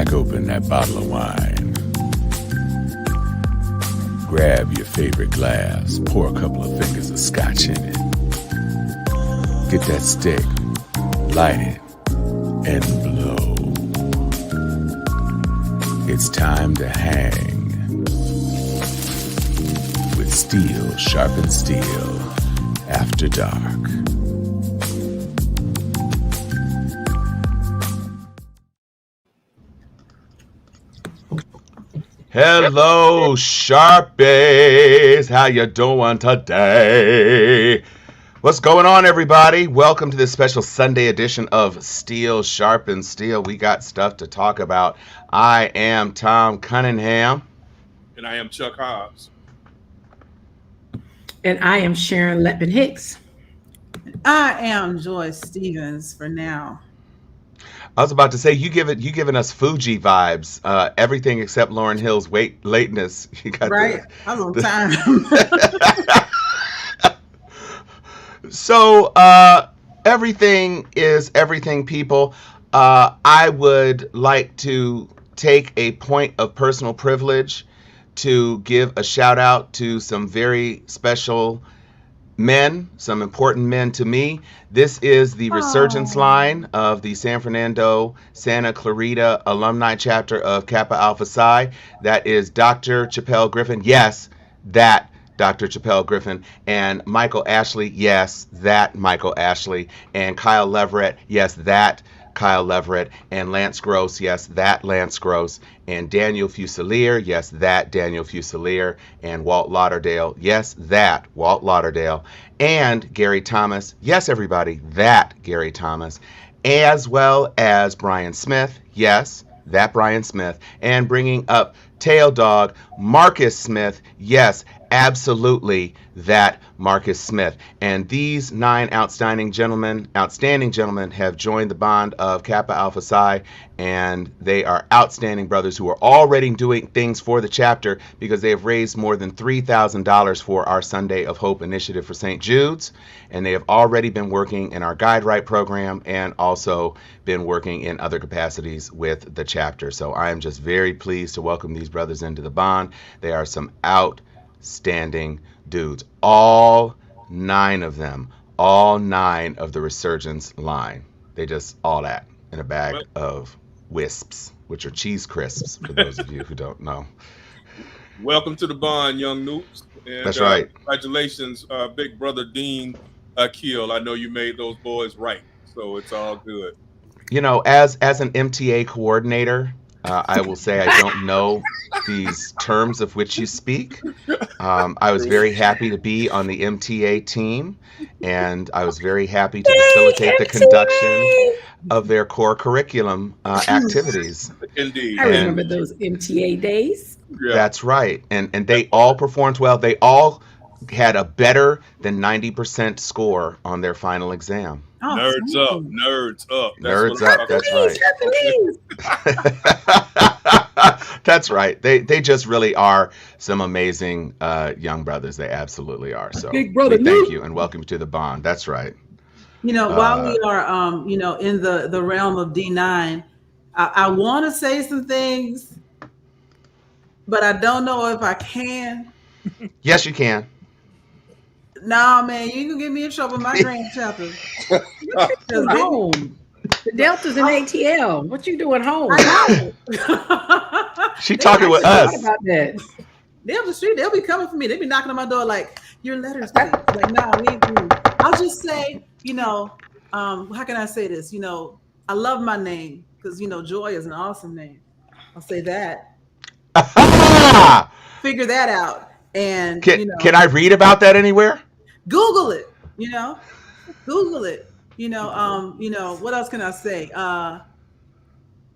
Crack open that bottle of wine. Grab your favorite glass, pour a couple of fingers of scotch in it. Get that stick, light it, and blow. It's time to hang with Steel Sharpened Steel After Dark. Hello, Sharpies. How you doing today? What's going on, everybody? Welcome to this special Sunday edition of Steel Sharpened Steel. We got stuff to talk about. I am Tom Cunningham. And I am Chuck Hobbs. And I am Sharon Letman Hicks. I am Joyce Stevens for now. I was about to say, you giving us Fuji vibes. Everything except Lauryn Hill's lateness. You got right. I'm on time. So everything is everything, people. I would like to take a point of personal privilege to give a shout out to some very special men, some important men to me. This is the resurgence line of the San Fernando Santa Clarita alumni chapter of Kappa Alpha Psi. That is Dr. Chappelle Griffin. Yes, that Dr. Chappelle Griffin. And Michael Ashley. Yes, that Michael Ashley. And Kyle Leverett. Yes, that Kyle Leverett. And Lance Gross. Yes, that Lance Gross. And Daniel Fusilier. Yes, that Daniel Fusilier. And Walt Lauderdale. Yes, that Walt Lauderdale. And Gary Thomas. Yes, everybody, that Gary Thomas. As well as Brian Smith. Yes, that Brian Smith. And bringing up tail dog Marcus Smith. Yes, absolutely that Marcus Smith. And these 9 outstanding gentlemen have joined the bond of Kappa Alpha Psi, and they are outstanding brothers who are already doing things for the chapter because they have raised more than $3,000 for our Sunday of Hope initiative for St. Jude's, and they have already been working in our Guide Right program and also been working in other capacities with the chapter. So I am just very pleased to welcome these brothers into the bond. They are some outstanding dudes. All 9 of them, all 9 of the resurgence line. They just all that in a bag of wisps, which are cheese crisps for those of you who don't know. Welcome to the bond, young noobs. And, that's right. Congratulations, big brother Dean Keel. I know you made those boys right, so it's all good. You know, as an MTA coordinator, I will say I don't know these terms of which you speak. I was very happy to be on the MTA team, and I was very happy to facilitate the conduction of their core curriculum activities. Indeed. I remember those MTA days. Yeah. That's right. And they all performed well. They all had a better than 90% score on their final exam. Oh, nerds up, nerds up. Nerds up, that's right. That's right. They just really are some amazing young brothers. They absolutely are. So big brother, thank you and welcome to the bond. That's right. You know, while we are in the realm of D9, I want to say some things, but I don't know if I can. Yes, you can. Nah, man, you can get me in trouble with my grand chapter. Home. The Delta's in ATL. What you doing home? I know. She talking with us. What about that? They'll the street. They'll be coming for me. They'll be knocking on my door like, your letters, please. Like, nah, we ain't doing. I'll just say, how can I say this? I love my name because Joy is an awesome name. I'll say that. Figure that out. And can I read about that anywhere? Google it. Google it. What else can I say? I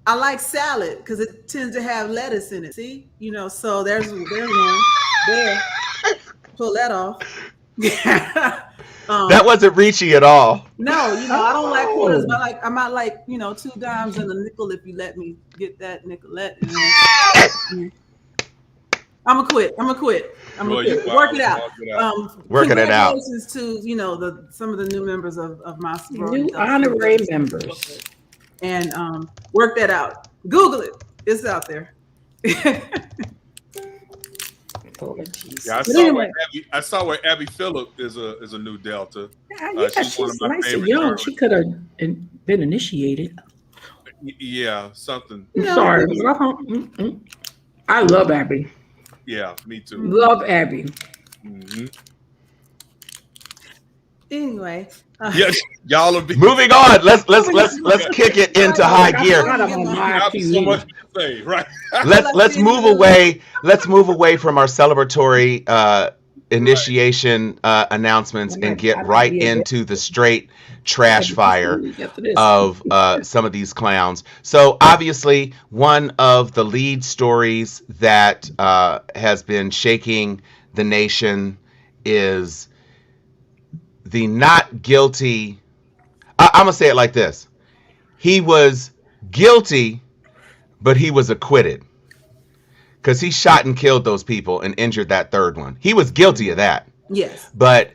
like salad because it tends to have lettuce in it. See, so there's one there. Pull that off. That wasn't Richie at all. No, I don't like quarters, but I might like 2 dimes and a nickel if you let me get that nickelette. I'm gonna quit. Work it out. Working it out. Congratulations to some of the new members of my new honorary members, and work that out. Google it. It's out there. Oh, Jesus. Yeah, But anyway, I saw where Abby Phillip is a new Delta. yeah, She's one of she's my nice and favorite young. journalists. She could have been initiated. Yeah, something. I'm sorry. I love Abby. Yeah, me too. Love Abby. Mm-hmm. Anyway, Yes, y'all are Moving on. Let's kick it into high gear. Not on my so much TV. to say, right? Let's move away. Let's move away from our celebratory initiation announcements and get right into the straight trash fire of some of these clowns. So obviously, one of the lead stories that has been shaking the nation is the not guilty. I'm gonna say it like this: he was guilty, but he was acquitted because he shot and killed those people and injured that third one. He was guilty of that. yes. But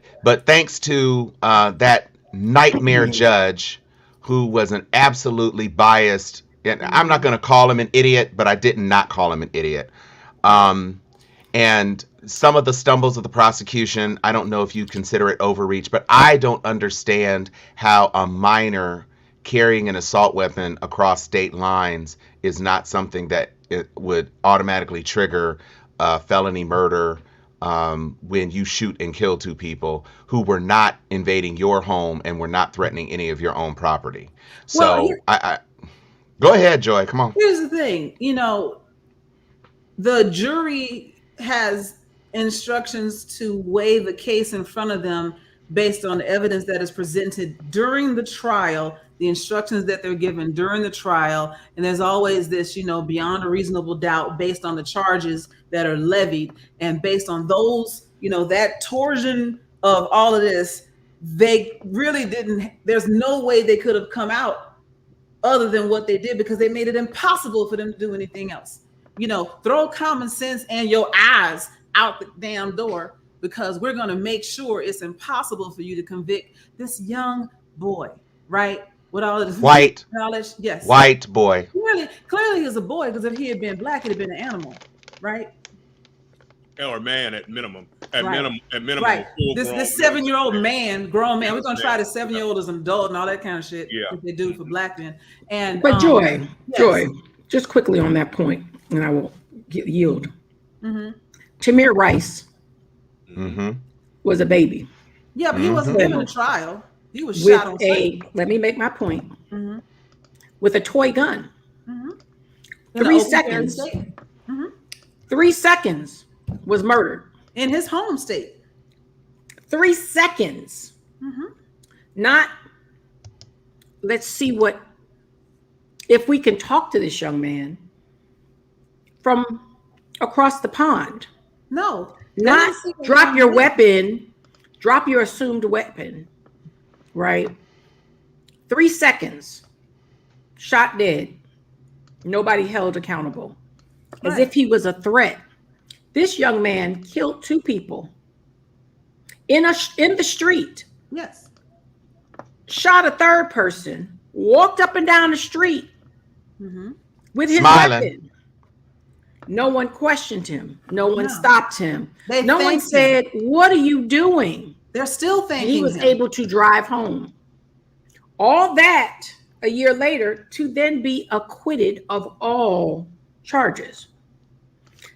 thanks to that nightmare judge who was an absolutely biased, and I'm not going to call him an idiot, but I did not call him an idiot. And some of the stumbles of the prosecution, I don't know if you consider it overreach, but I don't understand how a minor carrying an assault weapon across state lines is not something that it would automatically trigger felony murder when you shoot and kill two people who were not invading your home and were not threatening any of your own property. So I go ahead, Joy. Come on. Here's the thing. The jury has instructions to weigh the case in front of them based on the evidence that is presented during the trial, the instructions that they're given during the trial. And there's always this, beyond a reasonable doubt based on the charges that are levied. And based on those, that torsion of all of this, they really there's no way they could have come out other than what they did, because they made it impossible for them to do anything else. Throw common sense and your eyes out the damn door, because we're going to make sure it's impossible for you to convict this young boy, right? With all of this White knowledge. Yes. White boy. Clearly he's a boy, because if he had been black, he'd have been an animal, right? Or man at minimum. At Right. minimum. Right. This 7-year-old man, grown man, we're going to try this 7-year-old as an adult and all that kind of shit. Yeah. That they do for black men. But Joy, yes. just quickly on that point, and I will yield. Mm-hmm. Tamir Rice Mm-hmm. was a baby. Yeah, but he wasn't given a trial. He was With shot on sight. let me make my point. Mhm. With a toy gun. Mm-hmm. 3 seconds. 3 seconds was murdered. In his home state. 3 seconds. Mm-hmm. Not, let's see if we can talk to this young man from across the pond. No. Not drop your weapon, drop your assumed weapon, right? 3 seconds, shot dead, nobody held accountable, as if he was a threat. This young man killed 2 people in the street. Yes. Shot a third person, walked up and down the street with his Smiling. weapon. No one questioned him. No one No. stopped him. They No one thanked said, "What are you doing?" They're still thanking He was him. able to drive home. All that a year later to then be acquitted of all charges.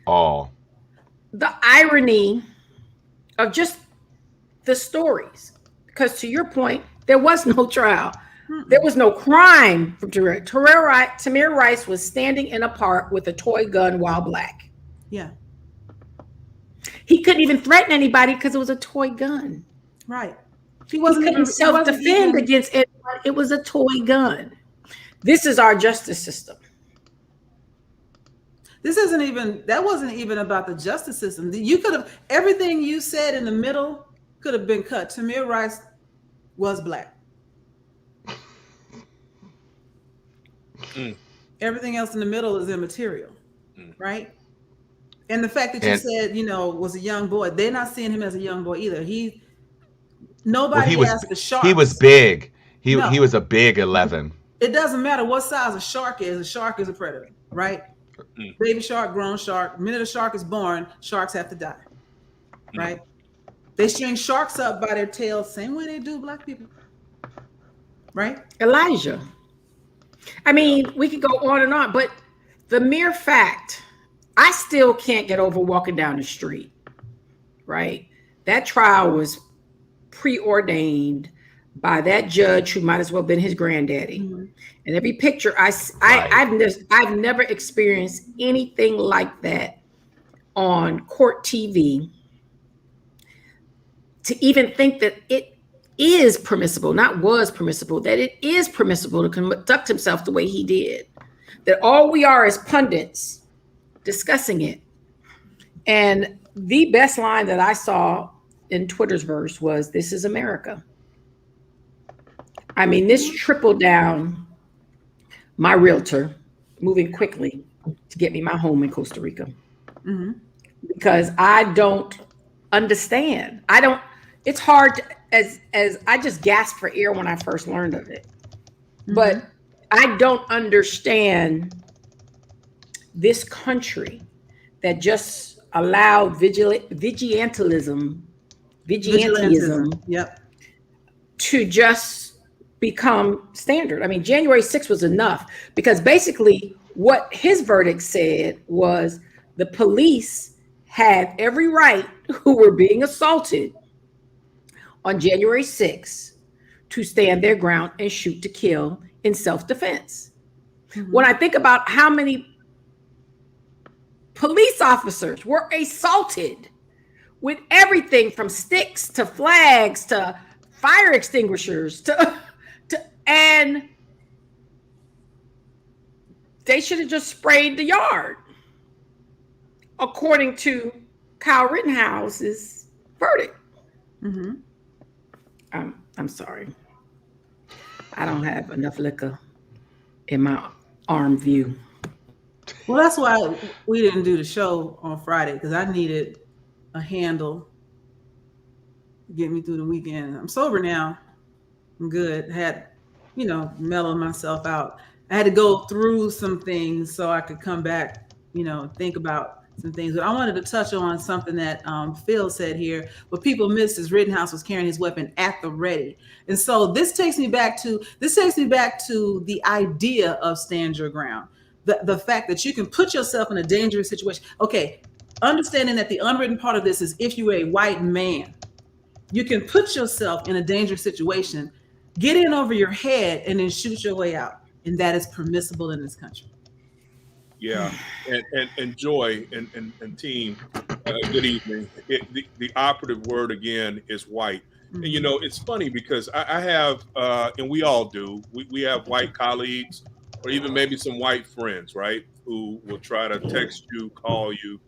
All. The irony of just the stories, because to your point, there was no trial. There was no crime from Tamir Rice was standing in a park with a toy gun while black. Yeah. He couldn't even threaten anybody because it was a toy gun. Right. He couldn't self-defend against it. It was a toy gun. This is our justice system. That wasn't even about the justice system. You could have, everything you said in the middle could have been cut. Tamir Rice was black. Everything else in the middle is immaterial, right? And the fact that you said, was a young boy, they're not seeing him as a young boy either. Nobody asked the shark. He was big. He was a big 11. It doesn't matter what size a shark is. A shark is a predator, right? Baby shark, grown shark. The minute a shark is born, sharks have to die. Right? They string sharks up by their tails, same way they do black people. Right? Elijah. I mean, we could go on and on, but the mere fact, I still can't get over walking down the street, right? That trial was preordained by that judge who might as well have been his granddaddy. And every picture I've never experienced anything like that on court TV. To even think that it is permissible, not was permissible, that it is permissible to conduct himself the way he did. That all we are is pundits discussing it. And the best line that I saw in Twitter's verse was, "This is America." I mean, this trickled down my realtor moving quickly to get me my home in Costa Rica. Because I don't understand. It's hard to, as I just gasped for air when I first learned of it. But I don't understand this country that just allowed vigilantism Yep. to just become standard. I mean, January 6th was enough, because basically what his verdict said was the police had every right, who were being assaulted on January 6th, to stand their ground and shoot to kill in self-defense. When I think about how many police officers were assaulted with everything from sticks to flags to fire extinguishers and they should have just sprayed the yard, according to Kyle Rittenhouse's verdict. I'm sorry. I don't have enough liquor in my arm view. Well, that's why we didn't do the show on Friday, because I needed a handle to get me through the weekend. I'm sober now. I'm good. Had, mellowed myself out. I had to go through some things so I could come back, think about some things. But I wanted to touch on something that Phil said here. What people missed is Rittenhouse was carrying his weapon at the ready. And so this takes me back to the idea of stand your ground. The fact that you can put yourself in a dangerous situation. Okay, understanding that the unwritten part of this is, if you're a white man, you can put yourself in a dangerous situation, get in over your head, and then shoot your way out. And that is permissible in this country. Yeah, and Joy and team, good evening. The operative word again is white. And it's funny because I have, and we all do, we have white colleagues, or even maybe some white friends, right, who will try to text you, call you.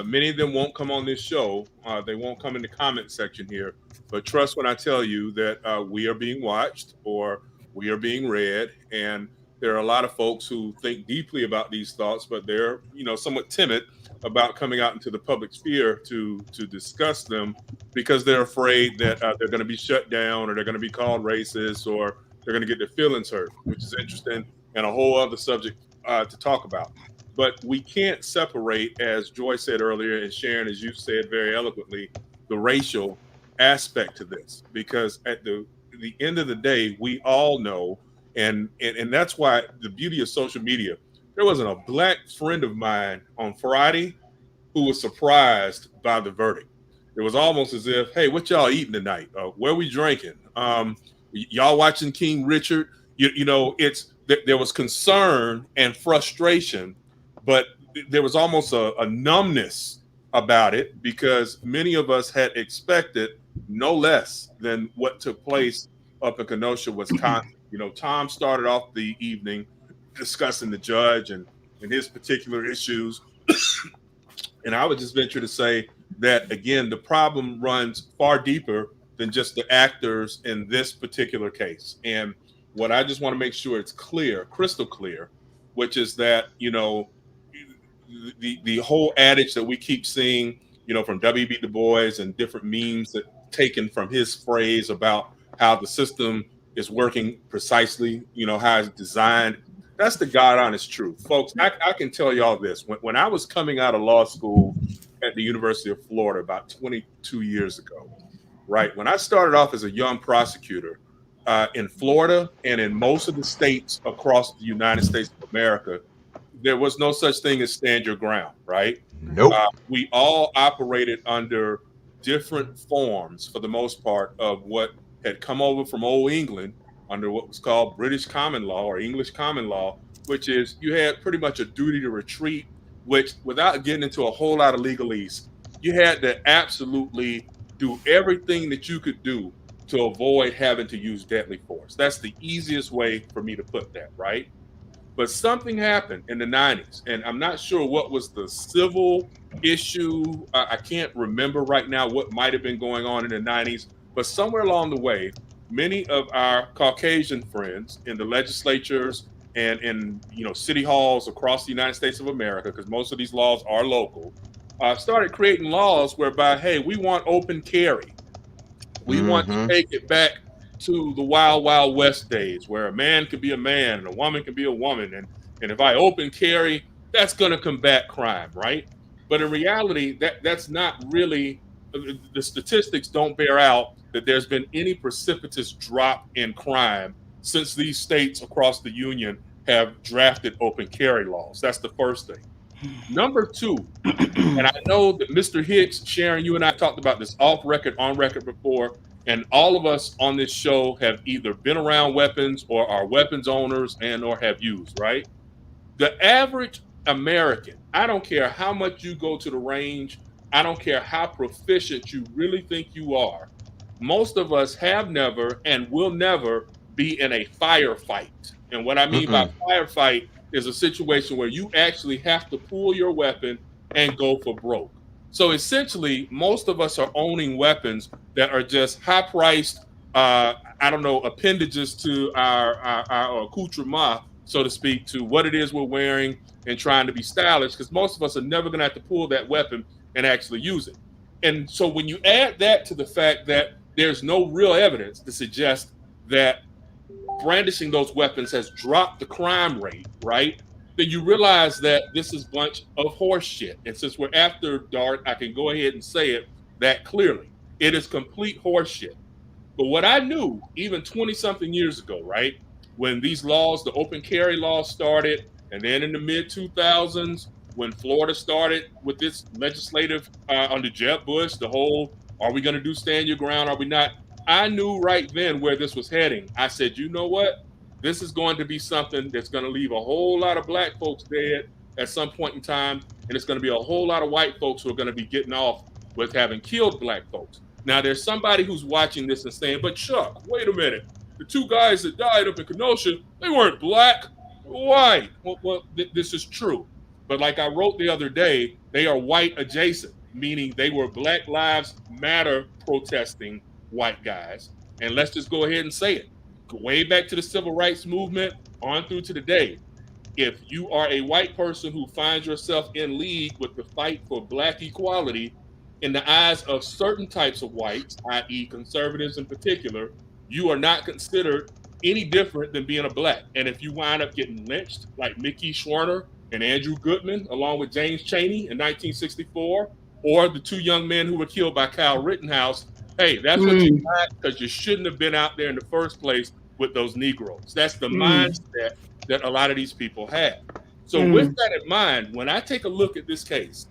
Many of them won't come on this show. They won't come in the comment section here. But trust when I tell you that we are being watched, or we are being read. And there are a lot of folks who think deeply about these thoughts, but they're, somewhat timid about coming out into the public sphere to discuss them, because they're afraid that they're going to be shut down, or they're going to be called racist, or they're going to get their feelings hurt, which is interesting and a whole other subject to talk about. But we can't separate, as Joy said earlier, and Sharon, as you said very eloquently, the racial aspect to this, because at the end of the day, we all know, and that's why the beauty of social media. There wasn't a black friend of mine on Friday who was surprised by the verdict. It was almost as if, hey, what y'all eating tonight? Where we drinking? Y'all watching King Richard? There was concern and frustration, but there was almost a numbness about it, because many of us had expected no less than what took place up in Kenosha, Wisconsin. Tom started off the evening discussing the judge and his particular issues. And I would just venture to say that, again, the problem runs far deeper than just the actors in this particular case. And what I just want to make sure it's clear, crystal clear, which is that, the whole adage that we keep seeing, from W.B. Du Bois and different memes that taken from his phrase about how the system is working precisely, how it's designed. That's the God honest truth, folks. I can tell y'all this. When I was coming out of law school at the University of Florida about 22 years ago, right? When I started off as a young prosecutor in Florida and in most of the states across the United States of America, there was no such thing as stand your ground, right? Nope. We all operated under different forms, for the most part, of what had come over from old England under what was called British common law or English common law, which is you had pretty much a duty to retreat, which, without getting into a whole lot of legalese, you had to absolutely do everything that you could do to avoid having to use deadly force. That's the easiest way for me to put that, right? But something happened in the 90s, and I'm not sure what was the civil issue. I can't remember right now what might have been going on in the 90s, but somewhere along the way, many of our Caucasian friends in the legislatures and in city halls across the United States of America, because most of these laws are local, started creating laws whereby, hey, we want open carry. We want to take it back to the wild, wild west days where a man could be a man and a woman can be a woman. And if I open carry, that's going to combat crime, right? But in reality, that's not really, the statistics don't bear out that there's been any precipitous drop in crime since these states across the union have drafted open carry laws. That's the first thing. Number two, and I know that Mr. Hicks, Sharon, you and I talked about this off record, on record before, and all of us on this show have either been around weapons or are weapons owners and or have used, right? The average American, I don't care how much you go to the range, I don't care how proficient you really think you are, most of us have never and will never be in a firefight. And what I mean by firefight is a situation where you actually have to pull your weapon and go for broke. So essentially, most of us are owning weapons that are just high-priced, appendages to our accoutrement, so to speak, to what it is we're wearing and trying to be stylish, because most of us are never going to have to pull that weapon and actually use it. And so when you add that to the fact that there's no real evidence to suggest that brandishing those weapons has dropped the crime rate, right? Then you realize that this is a bunch of horse shit. And since we're after dark, I can go ahead and say it that clearly. It is complete horse shit. But what I knew even 20 something years ago, right? When these laws, the open carry laws started, and then in the mid 2000s, when Florida started with this legislative under Jeb Bush, the whole, are we going to do stand your ground? Are we not? I knew right then where this was heading. I said, you know what? This is going to be something that's going to leave a whole lot of black folks dead at some point in time. And it's going to be a whole lot of white folks who are going to be getting off with having killed black folks. Now, there's somebody who's watching this and saying, but Chuck, wait a minute. The two guys that died up in Kenosha, they weren't black, white. Well, this is true. But like I wrote the other day, they are white adjacent, meaning they were Black Lives Matter protesting white guys. And let's just go ahead and say it. Way back to the civil rights movement on through to today. If you are a white person who finds yourself in league with the fight for black equality, in the eyes of certain types of whites, i.e. conservatives in particular, you are not considered any different than being a black. And if you wind up getting lynched like Mickey Schwerner and Andrew Goodman, along with James Chaney in 1964, or the two young men who were killed by Kyle Rittenhouse, hey, that's what you got, because you shouldn't have been out there in the first place with those Negroes. That's the mindset that a lot of these people have. So with that in mind, when I take a look at this case,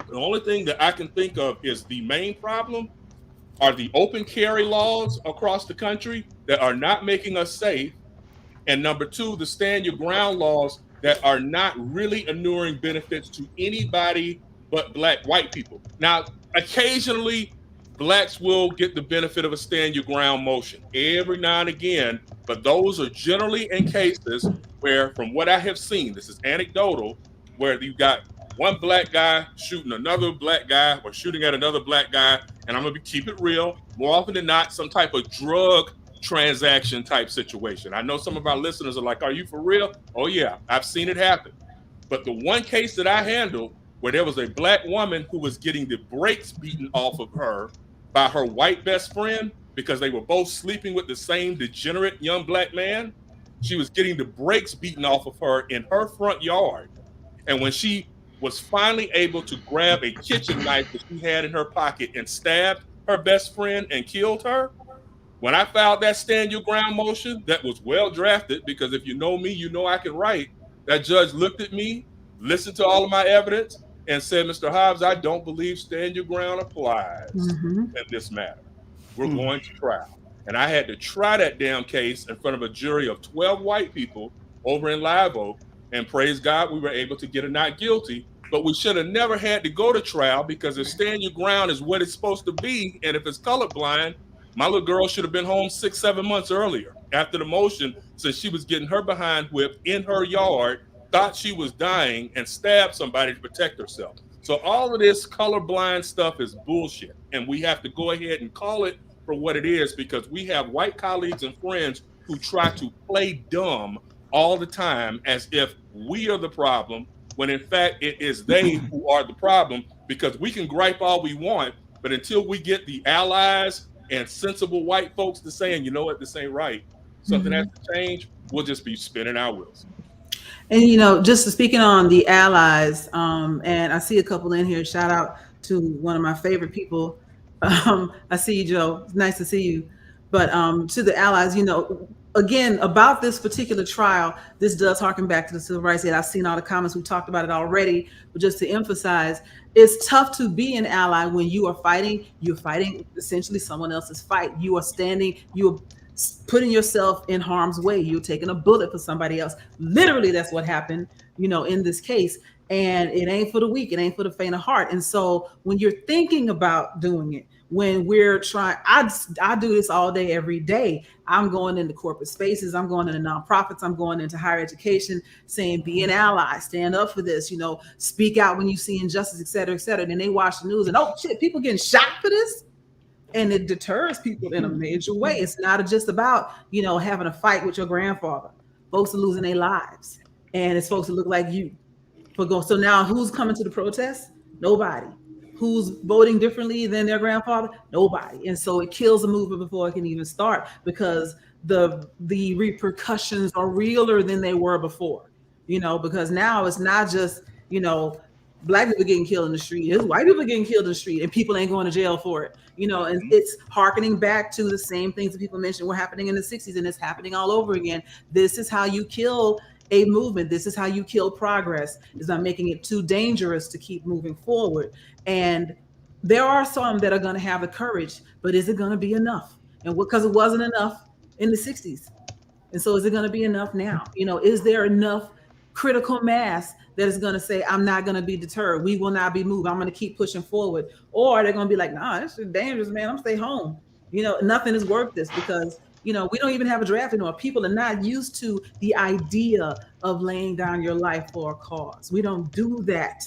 the only thing that I can think of is the main problem are the open carry laws across the country that are not making us safe. And number two, the stand your ground laws that are not really inuring benefits to anybody but black white people. Now, occasionally, blacks will get the benefit of a stand your ground motion every now and again, but those are generally in cases where, from what I have seen, this is anecdotal, where you've got one black guy shooting another black guy or shooting at another black guy, and I'm going to keep it real, more often than not, some type of drug transaction type situation. I know some of our listeners are like, are you for real? Oh yeah, I've seen it happen. But the one case that I handled where there was a black woman who was getting the brakes beaten off of her by her white best friend because they were both sleeping with the same degenerate young black man, She was getting the brakes beaten off of her in her front yard. And when she was finally able to grab a kitchen knife that she had in her pocket and stabbed her best friend and killed her, when I filed that stand your ground motion that was well drafted, because if you know me, you know I can write, that judge looked at me, listened to all of my evidence, and said, Mr. Hobbs, I don't believe stand your ground applies in this matter. We're going to trial. And I had to try that damn case in front of a jury of 12 white people over in Live Oak. And praise God, we were able to get a not guilty. But we should have never had to go to trial, because if stand your ground is what it's supposed to be, and if it's colorblind, my little girl should have been home 6-7 months earlier after the motion, since she was getting her behind whipped in her yard, thought she was dying, and stabbed somebody to protect herself. So all of this colorblind stuff is bullshit. And we have to go ahead and call it for what it is, because we have white colleagues and friends who try to play dumb all the time as if we are the problem, when in fact it is they who are the problem, because we can gripe all we want, but until we get the allies and sensible white folks to saying, you know what, this ain't right, something has to change, we'll just be spinning our wheels. And just speaking on the allies, and I see a couple in here. Shout out to one of my favorite people. I see you, Joe. It's nice to see you. But to the allies, again, about this particular trial, this does harken back to the Civil Rights Act. I've seen all the comments. We talked about it already, but just to emphasize, it's tough to be an ally when you're fighting essentially someone else's fight. You are standing, you're putting yourself in harm's way. You're taking a bullet for somebody else. Literally, that's what happened, in this case. And it ain't for the weak. It ain't for the faint of heart. And so when you're thinking about doing it, when we're trying, I do this all day, every day. I'm going into corporate spaces. I'm going into nonprofits. I'm going into higher education, saying, be an ally, stand up for this, speak out when you see injustice, et cetera, et cetera. And then they watch the news and, oh shit, people getting shot for this. And it deters people in a major way. It's not just about, having a fight with your grandfather. Folks are losing their lives. And it's folks that look like you. So now who's coming to the protest? Nobody. Who's voting differently than their grandfather? Nobody. And so it kills a movement before it can even start, because the repercussions are realer than they were before, because now it's not just, black people getting killed in the street. It's white people getting killed in the street, and people ain't going to jail for it, and it's harkening back to the same things that people mentioned were happening in the 60s, and it's happening all over again. This is how you kill a movement. This is how you kill progress, is by making it too dangerous to keep moving forward. And there are some that are going to have the courage, but is it going to be enough? And because it wasn't enough in the 60s. And so is it going to be enough now? Is there enough critical mass that is going to say, I'm not going to be deterred. We will not be moved. I'm going to keep pushing forward. Or they're going to be like, nah, this is dangerous, man. I'm stay home. Nothing is worth this, because we don't even have a draft anymore. People are not used to the idea of laying down your life for a cause. We don't do that.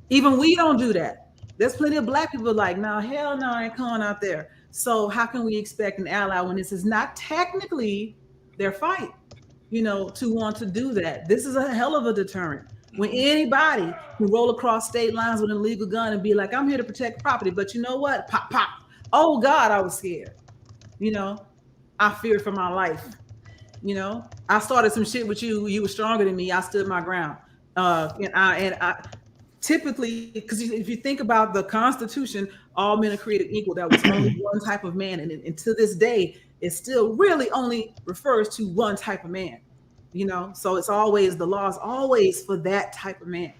Even we don't do that. There's plenty of black people like, no, hell no, I ain't going out there. So how can we expect an ally when this is not technically their fight, to want to do that? This is a hell of a deterrent. When anybody can roll across state lines with an illegal gun and be like, I'm here to protect property, but you know what? Pop, pop. Oh God, I was scared. I feared for my life. I started some shit with you. You were stronger than me. I stood my ground. And I typically, because if you think about the Constitution, all men are created equal. That was only one type of man. And to this day, it still really only refers to one type of man, so it's always, the law is always for that type of man,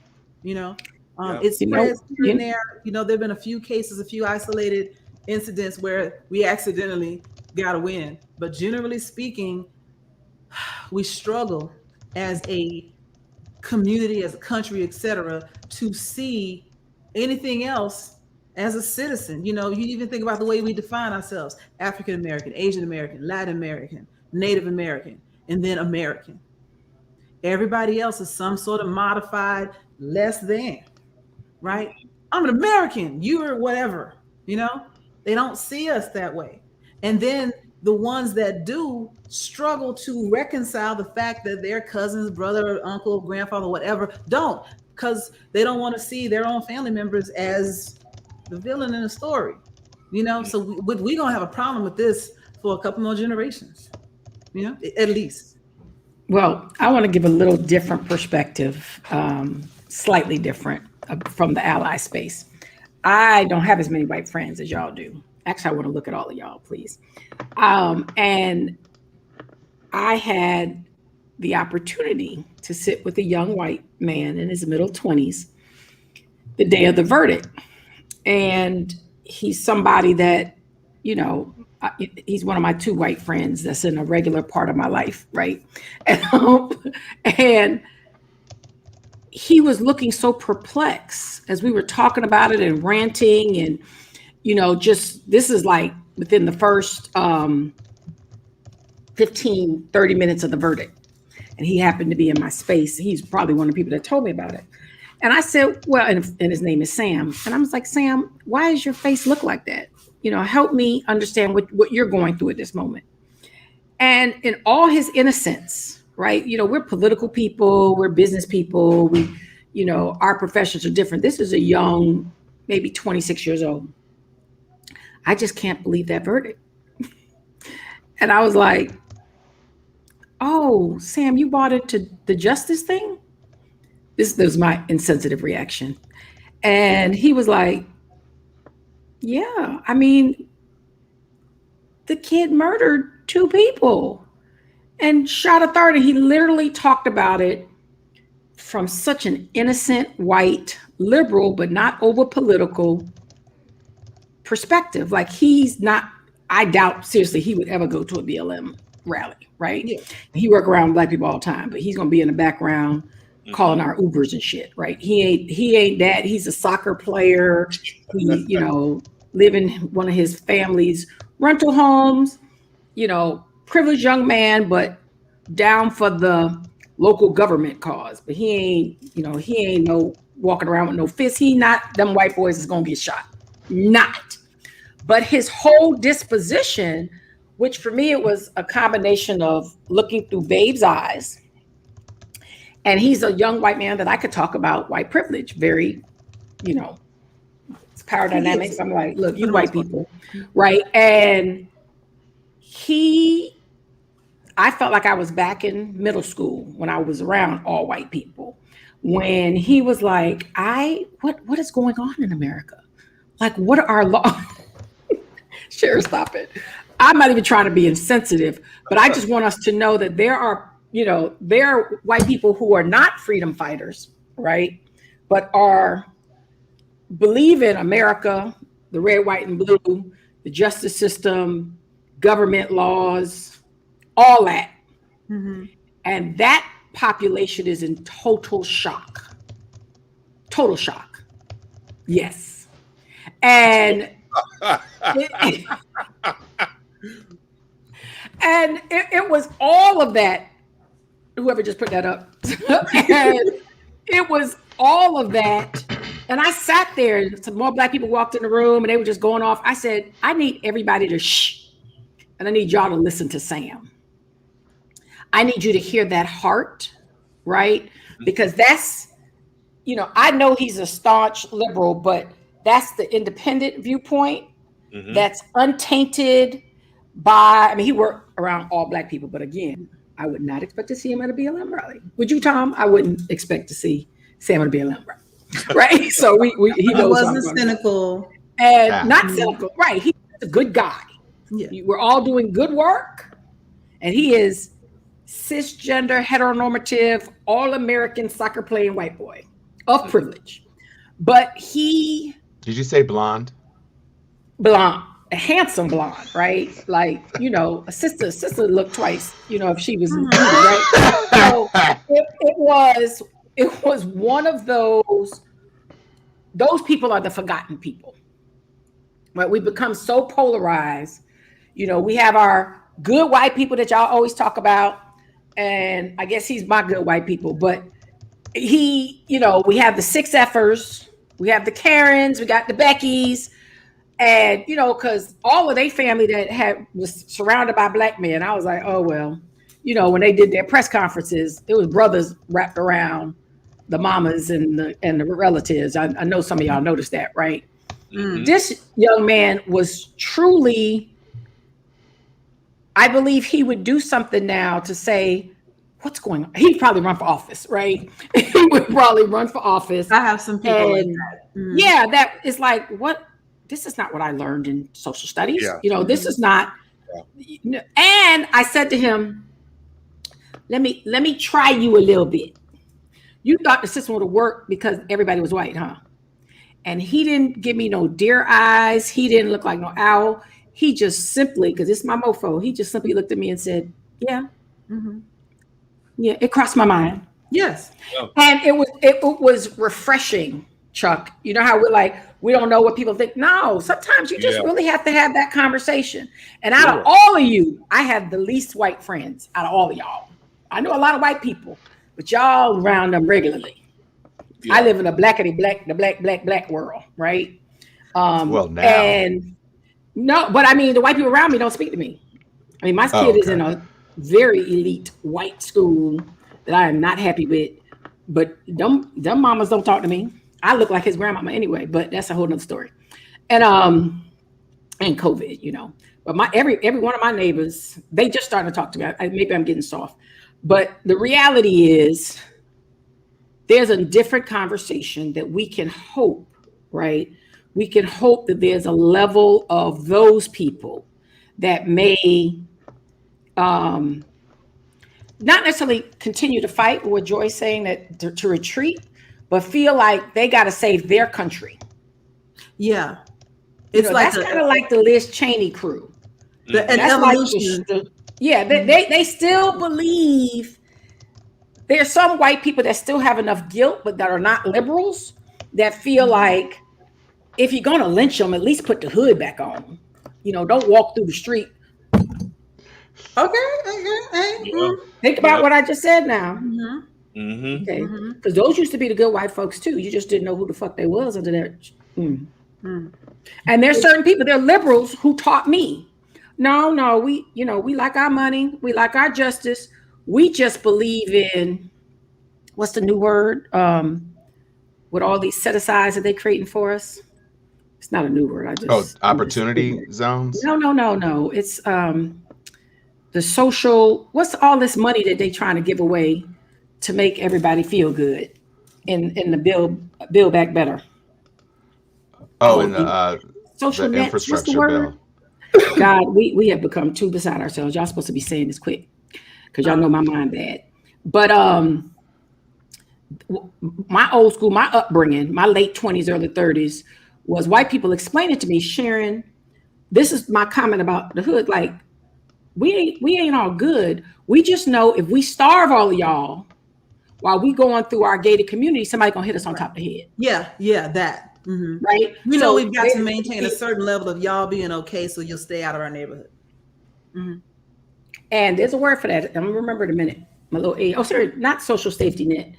it spreads here and there. There've been a few cases, a few isolated incidents where we accidentally got a win, but generally speaking, we struggle as a community, as a country, etc., to see anything else as a citizen. You even think about the way we define ourselves: African American, Asian American, Latin American, Native American, and then American. Everybody else is some sort of modified less than, right? I'm an American, you're whatever, they don't see us that way. And then the ones that do struggle to reconcile the fact that their cousins, brother, uncle, grandfather, whatever, don't, because they don't want to see their own family members as the villain in the story, So we gonna have a problem with this for a couple more generations, at least. Well, I want to give a little different perspective, slightly different from the ally space. I don't have as many white friends as y'all do. Actually, I want to look at all of y'all, please. And I had the opportunity to sit with a young white man in his middle 20s the day of the verdict. And he's somebody that, you know, he's one of my two white friends that's in a regular part of my life, right? And he was looking so perplexed as we were talking about it and ranting and, you know, just this is like within the first 15, 30 minutes of the verdict. And he happened to be in my space. He's probably one of the people that told me about it. And I said, well, and his name is Sam. And I was like, Sam, why does your face look like that? You know, help me understand what you're going through at this moment. And in all his innocence, right? You know, we're political people, we're business people, you know, our professions are different. This is a young, maybe 26 years old. I just can't believe that verdict. And I was like, oh, Sam, you bought into the justice thing? This was my insensitive reaction. And he was like, yeah, I mean, the kid murdered 2 people and shot a third. And he literally talked about it from such an innocent, white, liberal, but not over political perspective. Like he's not, I doubt seriously he would ever go to a BLM rally, right? Yeah. He work around black people all the time, but he's gonna be in the background calling our Ubers and shit, right? He ain't that. He's a soccer player. He, you know, live in one of his family's rental homes, you know, privileged young man, but down for the local government cause. But he ain't, you know, he ain't no walking around with no fist. He not them white boys is gonna get shot. Not. But his whole disposition, which for me, it was a combination of looking through Babe's eyes. And he's a young white man that I could talk about white privilege, very, you know, it's power dynamics. I'm like, look, you white people, right? And I felt like I was back in middle school when I was around all white people, when he was like, what is going on in America? Like, what are our laws? Sure, stop it. I'm not even trying to be insensitive, but I just want us to know that there are white people who are not freedom fighters, right? But believe in America, the red, white, and blue, the justice system, government laws, all that. Mm-hmm. And that population is in total shock. Total shock. Yes. And it was all of that. Whoever just put that up. And it was all of that. And I sat there and some more black people walked in the room and they were just going off. I said, I need everybody to shh. And I need y'all to listen to Sam. I need you to hear that heart, right? Because that's, you know, I know he's a staunch liberal, but that's the independent viewpoint. Mm-hmm. That's untainted by, I mean, he worked around all black people, but again, I would not expect to see him at a BLM rally. Would you, Tom? I wouldn't expect to see Sam at a BLM rally, right? So he wasn't cynical. And not cynical, right? He's a good guy. Yeah. We're all doing good work. And he is cisgender, heteronormative, all-American soccer playing white boy of privilege. But he... Did you say blonde? Blonde. A handsome blonde, right? Like, you know, a sister looked twice, you know, if she was beauty, right? So it was one of those people are the forgotten people, right? We become so polarized. You know, we have our good white people that y'all always talk about, and I guess he's my good white people, but he, you know, we have the 6Fers, we have the Karens, we got the Beckys. And, you know, because all of their family that was surrounded by black men, I was like, oh, well, you know, when they did their press conferences, it was brothers wrapped around the mamas and the relatives. I know some of y'all noticed that, right? Mm-hmm. This young man was truly, I believe he would do something now to say, what's going on? He'd probably run for office, right? He would probably run for office. I have some people like that. Yeah, that is like, what? This is not what I learned in social studies. Yeah. You know, this is not. And I said to him, let me try you a little bit. You thought the system would have worked because everybody was white, huh? And he didn't give me no deer eyes. He didn't look like no owl. He just simply, because it's my mofo, he just simply looked at me and said, yeah. Yeah, it crossed my mind. Yes. And it was refreshing, Chuck. You know how we're like, we don't know what people think. No, sometimes you just really have to have that conversation. And out of all of you, I have the least white friends out of all of y'all. I know a lot of white people, but y'all around them regularly. I live in a black world, right? Well, now. And no, but I mean, the white people around me don't speak to me. I mean, my kid is in a very elite white school that I am not happy with, but them mamas don't talk to me. I look like his grandmama anyway, but that's a whole nother story. And COVID, you know, but every one of my neighbors, they just starting to talk to me. Maybe I'm getting soft, but the reality is there's a different conversation that we can hope, right? We can hope that there's a level of those people that may not necessarily continue to fight, or Joy saying that to retreat, but feel like they got to save their country. Yeah. It's that's kind of like the Liz Cheney crew. An evolution. They still believe there's some white people that still have enough guilt, but that are not liberals, that feel like if you're going to lynch them, at least put the hood back on. You know, don't walk through the street. Okay. Think about what I just said now. Okay, because those used to be the good white folks too. You just didn't know who the fuck they was under there. And there's certain people, they're liberals, who taught me, no, we like our money, we like our justice. We just believe in, what's the new word? With all these set asides that they're creating for us. It's not a new word. Opportunity zones? No. It's the social, what's all this money that they trying to give away to make everybody feel good in the build back better? In the social the nets, infrastructure what's the word? bill. God, we have become too beside ourselves. Y'all supposed to be saying this quick, because y'all know my mind bad. But my old school, my upbringing, my late 20s, early 30s, was white people explaining to me, Sharon, this is my comment about the hood, like, we ain't all good. We just know if we starve all of y'all while we going through our gated community, somebody gonna hit us on top of the head. Yeah, that. Right? We know we've got to maintain a certain level of y'all being okay, so you'll stay out of our neighborhood. And there's a word for that. I'm gonna remember in a minute. My little A. Oh, sorry, not social safety net.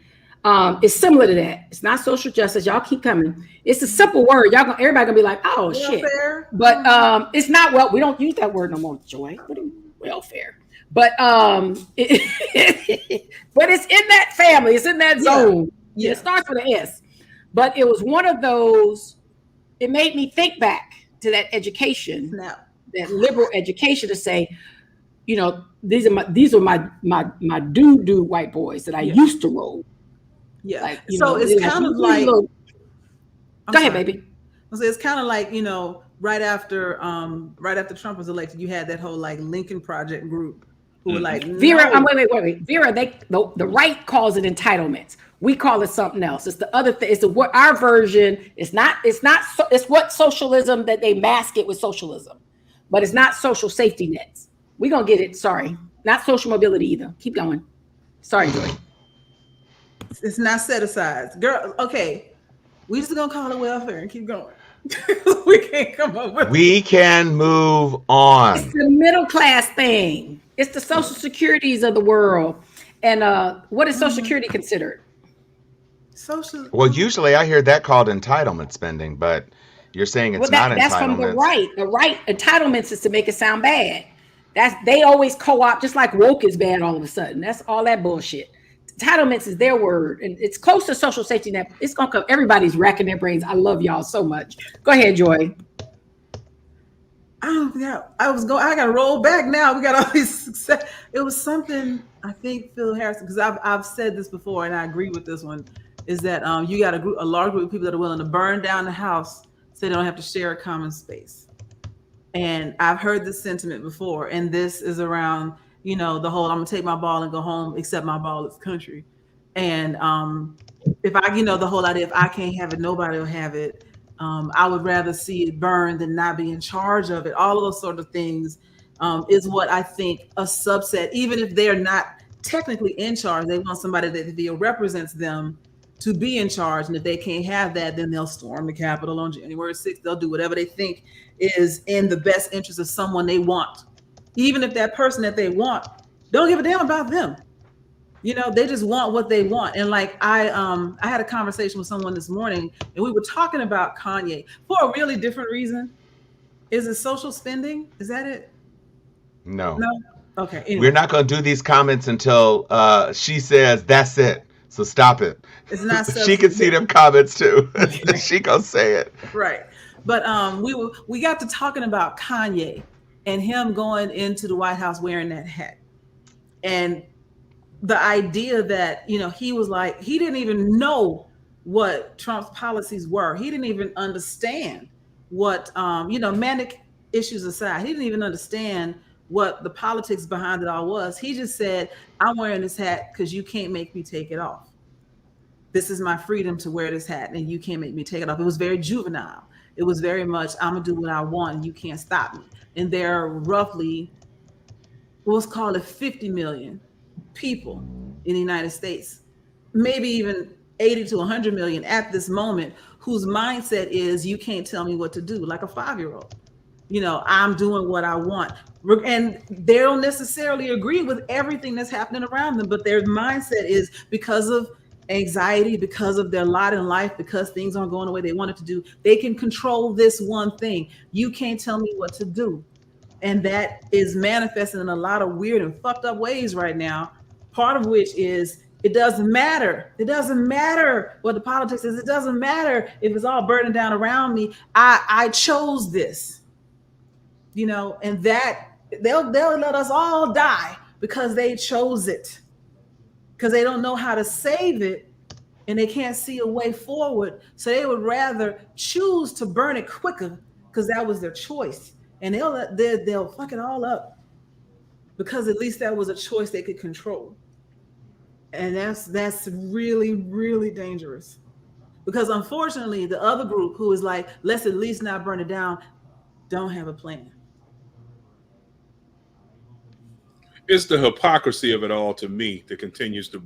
It's similar to that. It's not social justice. Y'all keep coming. It's a simple word. Everybody gonna be like, oh Welfare. Shit. But it's not, well, we don't use that word no more, Joy. What do welfare? But but it's in that family, it's in that zone. Yeah. It starts with an S. But it was one of those, it made me think back to that education, that liberal education, to say, you know, these are my do white boys that I used to roll. Yeah. Like, so it's kind of like, go ahead, baby. So it's kind of like, you know, right after Trump was elected, you had that whole like Lincoln Project group who were like, Vera, wait. Vera, the right calls it entitlements. We call it something else. It's the other thing. It's what our version. It's what socialism, that they mask it with socialism, but it's not social safety nets. We're gonna get it. Sorry, not social mobility either. Keep going. Sorry, Joy. It's not set aside, girl. Okay, we just gonna call it welfare and keep going. We can't come up with. We can move on. It's the middle class thing. It's the social securities of the world. And what is social security considered? Social. Well, usually I hear that called entitlement spending, but you're saying it's not entitlements. That's from the right. The right, entitlements is to make it sound bad. They always co-opt, just like woke is bad all of a sudden. That's all that bullshit. Entitlements is their word, and it's close to social safety net. It's gonna come. Everybody's racking their brains. I love y'all so much. Go ahead, Joy. I got to roll back now. We got all these success. It was something, I think, Phil Harrison, because I've said this before and I agree with this one, is that you got a large group of people that are willing to burn down the house so they don't have to share a common space. And I've heard this sentiment before, and this is around, the whole I'm gonna take my ball and go home, except my ball is country. And if I, the whole idea, if I can't have it, nobody will have it. I would rather see it burn than not be in charge of it. All of those sort of things is what I think a subset, even if they're not technically in charge, they want somebody that represents them to be in charge. And if they can't have that, then they'll storm the Capitol on January 6th. They'll do whatever they think is in the best interest of someone they want, even if that person that they want don't give a damn about them. They just want what they want. And like I had a conversation with someone this morning, and we were talking about Kanye for a really different reason. Is it social spending? Is that it? No. No. Okay. Anyway. We're not going to do these comments until she says that's it. So stop it. It's not. She can see them comments too. She gonna say it. Right. But we got to talking about Kanye and him going into the White House wearing that hat, and the idea that he was like, he didn't even know what Trump's policies were. He didn't even understand what manic issues aside, he didn't even understand what the politics behind it all was. He just said, I'm wearing this hat because you can't make me take it off. This is my freedom to wear this hat, and you can't make me take it off. It was very juvenile. It was very much, I'm gonna do what I want and you can't stop me. And there are roughly, let's call it 50 million people in the United States, maybe even 80 to 100 million at this moment, whose mindset is, you can't tell me what to do, like a 5-year-old. I'm doing what I want. And they don't necessarily agree with everything that's happening around them, but their mindset is, because of anxiety, because of their lot in life, because things aren't going the way they wanted to do, they can control this one thing. You can't tell me what to do. And that is manifesting in a lot of weird and fucked up ways right now. Part of which is, it doesn't matter. It doesn't matter what the politics is. It doesn't matter if it's all burning down around me. I chose this, and that they'll let us all die because they chose it, because they don't know how to save it and they can't see a way forward. So they would rather choose to burn it quicker because that was their choice. And they'll fuck it all up because at least that was a choice they could control. And that's really, really dangerous, because unfortunately the other group, who is like, let's at least not burn it down, don't have a plan. It's the hypocrisy of it all, to me, that continues to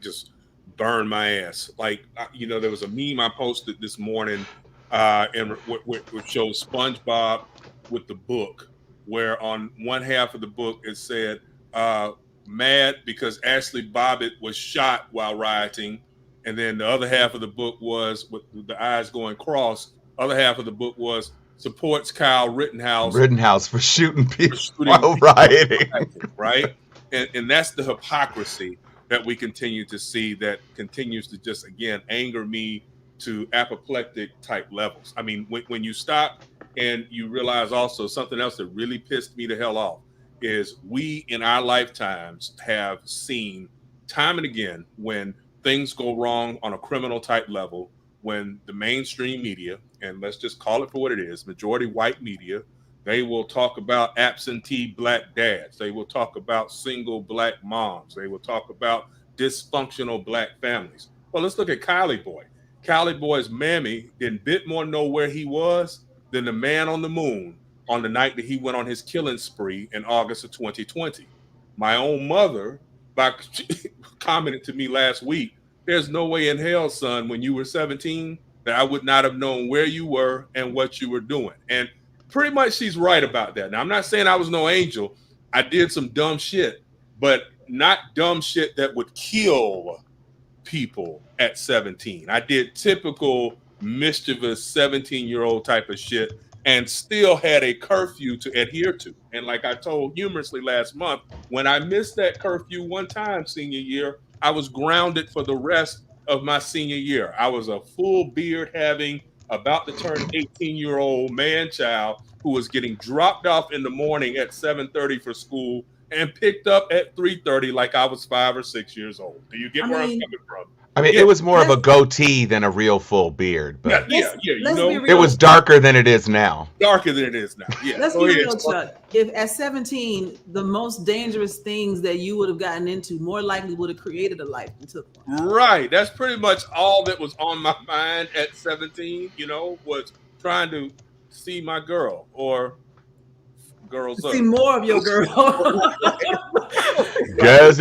just burn my ass. There was a meme I posted this morning, and which shows SpongeBob with the book, where on one half of the book it said, mad because Ashley Bobbitt was shot while rioting, and then the other half of the book was, with the eyes going cross, other half of the book was, supports Kyle Rittenhouse for shooting people while rioting. Right? And that's the hypocrisy that we continue to see, that continues to just, again, anger me to apoplectic type levels. I mean, when you stop and you realize also something else that really pissed me the hell off is, we in our lifetimes have seen time and again, when things go wrong on a criminal type level, when the mainstream media, and let's just call it for what it is, majority white media, they will talk about absentee black dads. They will talk about single black moms. They will talk about dysfunctional black families. Well, let's look at Kylie Boy. Kylie Boy's mammy didn't bit more know where he was than the man on the moon on the night that he went on his killing spree in August of 2020. My own mother commented to me last week, there's no way in hell, son, when you were 17, that I would not have known where you were and what you were doing. And pretty much she's right about that. Now, I'm not saying I was no angel. I did some dumb shit, but not dumb shit that would kill people at 17. I did typical mischievous 17-year-old type of shit and still had a curfew to adhere to. And like I told humorously last month, when I missed that curfew one time senior year, I was grounded for the rest of my senior year. I was a full beard having about to turn 18-year-old man child who was getting dropped off in the morning at 7:30 for school and picked up at 3:30 like I was 5 or 6 years old. Do you get I where I'm mean, coming from? I mean, Yeah, it was more of a let's goatee than a real full beard, yeah, but yeah, yeah. You let's be know, it was real. darker than it is now. darker than it is now. Yeah. Let's Go be ahead. real, Chuck. If at 17, the most dangerous things that you would have gotten into more likely would have created a life and took one. Right. That's pretty much all that was on my mind at 17, was trying to see my girl or girls up. See more of your girl. Girls,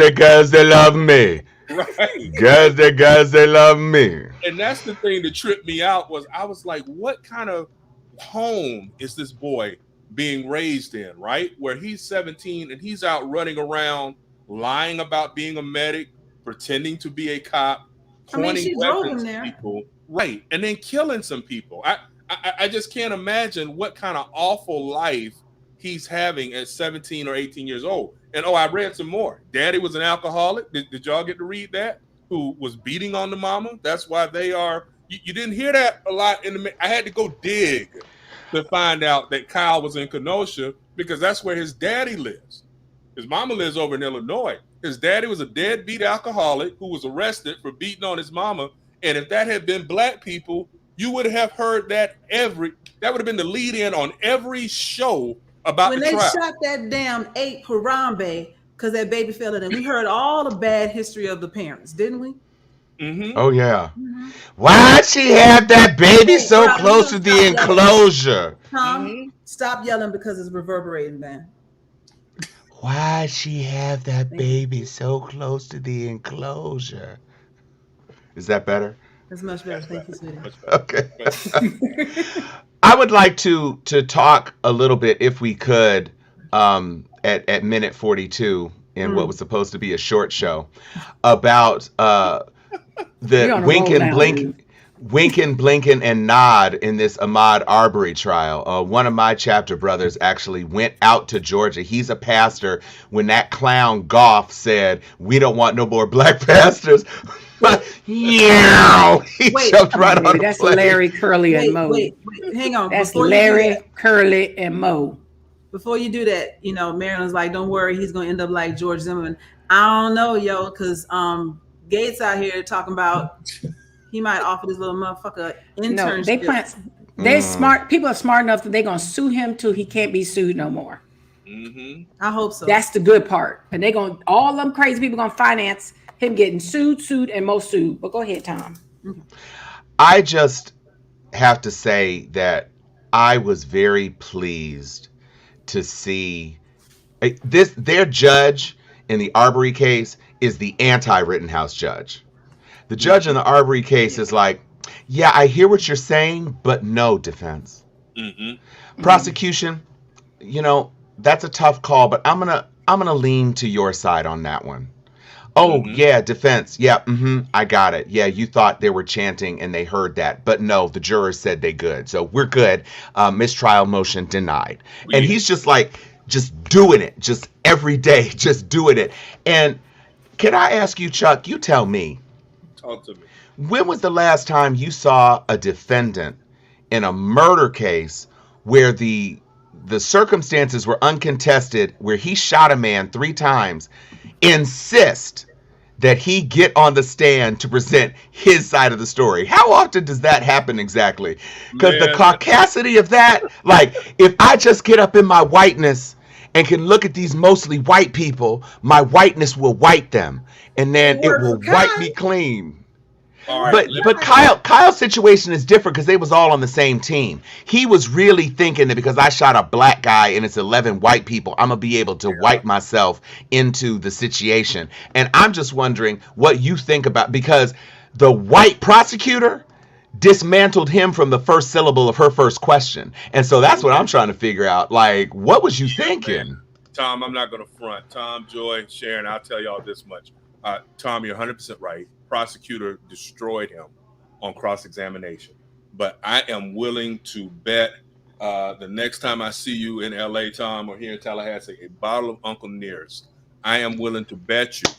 they love me. Right. Girls, they love me. And that's the thing that tripped me out was I was like, what kind of home is this boy being raised in, right? Where he's 17 and he's out running around, lying about being a medic, pretending to be a cop, I mean, pointing she drove weapons him at there. people, right? And then killing some people. I just can't imagine what kind of awful life he's having at 17 or 18 years old. And I read some more. Daddy was an alcoholic. Did y'all get to read that? Who was beating on the mama? That's why they are. You didn't hear that a lot in the. I had to go dig to find out that Kyle was in Kenosha because that's where his daddy lives. His mama lives over in Illinois. His daddy was a deadbeat alcoholic who was arrested for beating on his mama. And if that had been black people, you would have heard that that would have been the lead in on every show about When the they trial. shot that damn 8 Harambe because that baby fell in, and we heard all the bad history of the parents, didn't we? Mm-hmm. Oh yeah. Why'd she have that baby so Rob, close you to the stop yelling. enclosure? Tom, Mhm. stop yelling because it's reverberating, man. Why'd she have that baby so close to the enclosure? Is that better? That's much better. Thank you, sweetie. Much better. Okay. I would like to talk a little bit, if we could, at minute 42 in what was supposed to be a short show, about the You're on a wink roll and now, blink, dude. winking, blinking, and nod in this Ahmaud Arbery trial. One of my chapter brothers actually went out to Georgia. He's a pastor. When that clown Goff said, "We don't want no more black pastors," yeah, he Wait, jumped right Baby, on the that's plane. Larry, Curly, and Mo. Wait, hang on. That's Before you do Larry, that- Curly, and Mo. Before you do that, Marilyn's like, don't worry, he's gonna end up like George Zimmerman. I don't know, yo, because Gates out here talking about he might offer this little motherfucker internship. No, they plan. They're smart. People are smart enough that they're gonna sue him till he can't be sued no more. Mm-hmm. I hope so. That's the good part. And they're gonna all them crazy people gonna finance him getting sued, and most sued. But go ahead, Tom. I just have to say that I was very pleased to see their judge in the Arbery case is the anti-Rittenhouse judge. The judge in the Arbery case is like, yeah, I hear what you're saying, but no, defense. Mm-hmm. Prosecution, that's a tough call, but I'm gonna lean to your side on that one. Oh, yeah, defense. Yeah, I got it. Yeah, you thought they were chanting and they heard that. But no, the jurors said they good. So we're good. Mistrial motion denied. And he's just like, just doing it. Just every day, just doing it. And can I ask you, Chuck, you tell me, Talk to me. when was the last time you saw a defendant in a murder case where the circumstances were uncontested, where he shot a man 3 times, insist that he get on the stand to present his side of the story? How often does that happen exactly? Because the caucasity of that, like, if I just get up in my whiteness and can look at these mostly white people, my whiteness will white them, and then it will wipe me clean. All right, But Kyle's situation is different because they was all on the same team. He was really thinking that because I shot a black guy and it's 11 white people, I'm gonna be able to wipe myself into the situation. And I'm just wondering what you think about, because the white prosecutor dismantled him from the first syllable of her first question. And so that's what I'm trying to figure out. Like, what was you thinking? man. Tom, I'm not gonna front. Tom, Joy, Sharon, I'll tell y'all this much. Tom, you're 100% right. Prosecutor destroyed him on cross-examination. But I am willing to bet the next time I see you in LA, Tom, or here in Tallahassee, a bottle of Uncle Nearest, I am willing to bet you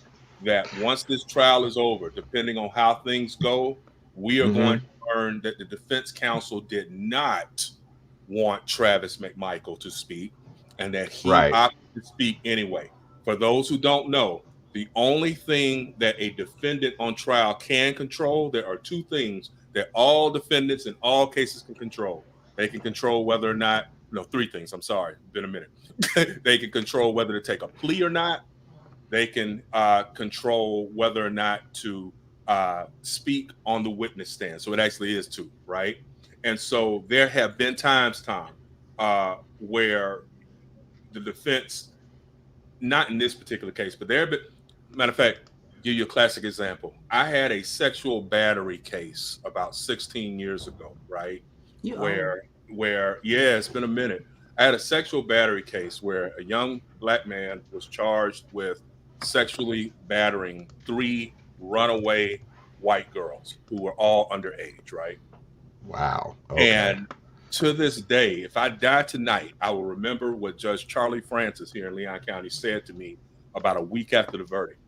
that once this trial is over, depending on how things go, we are going Mm-hmm. to learn that the defense counsel did not want Travis McMichael to speak and that he Right. opted to speak anyway. For those who don't know, the only thing that a defendant on trial can control, there are two things that all defendants in all cases can control. They can control whether or not, no, three things. I'm sorry, been a minute. They can control whether to take a plea or not. They can control whether or not to speak on the witness stand. So it actually is two, right? And so there have been times, Tom, where the defense, not in this particular case, but there have been, matter of fact, give you a classic example. I had a sexual battery case about 16 years ago, right? You old. Where yeah, it's been a minute. I had a sexual battery case where a young black man was charged with sexually battering three runaway white girls who were all underage, right? Wow. Okay. And to this day, if I die tonight, I will remember what Judge Charlie Francis here in Leon County said to me about a week after the verdict.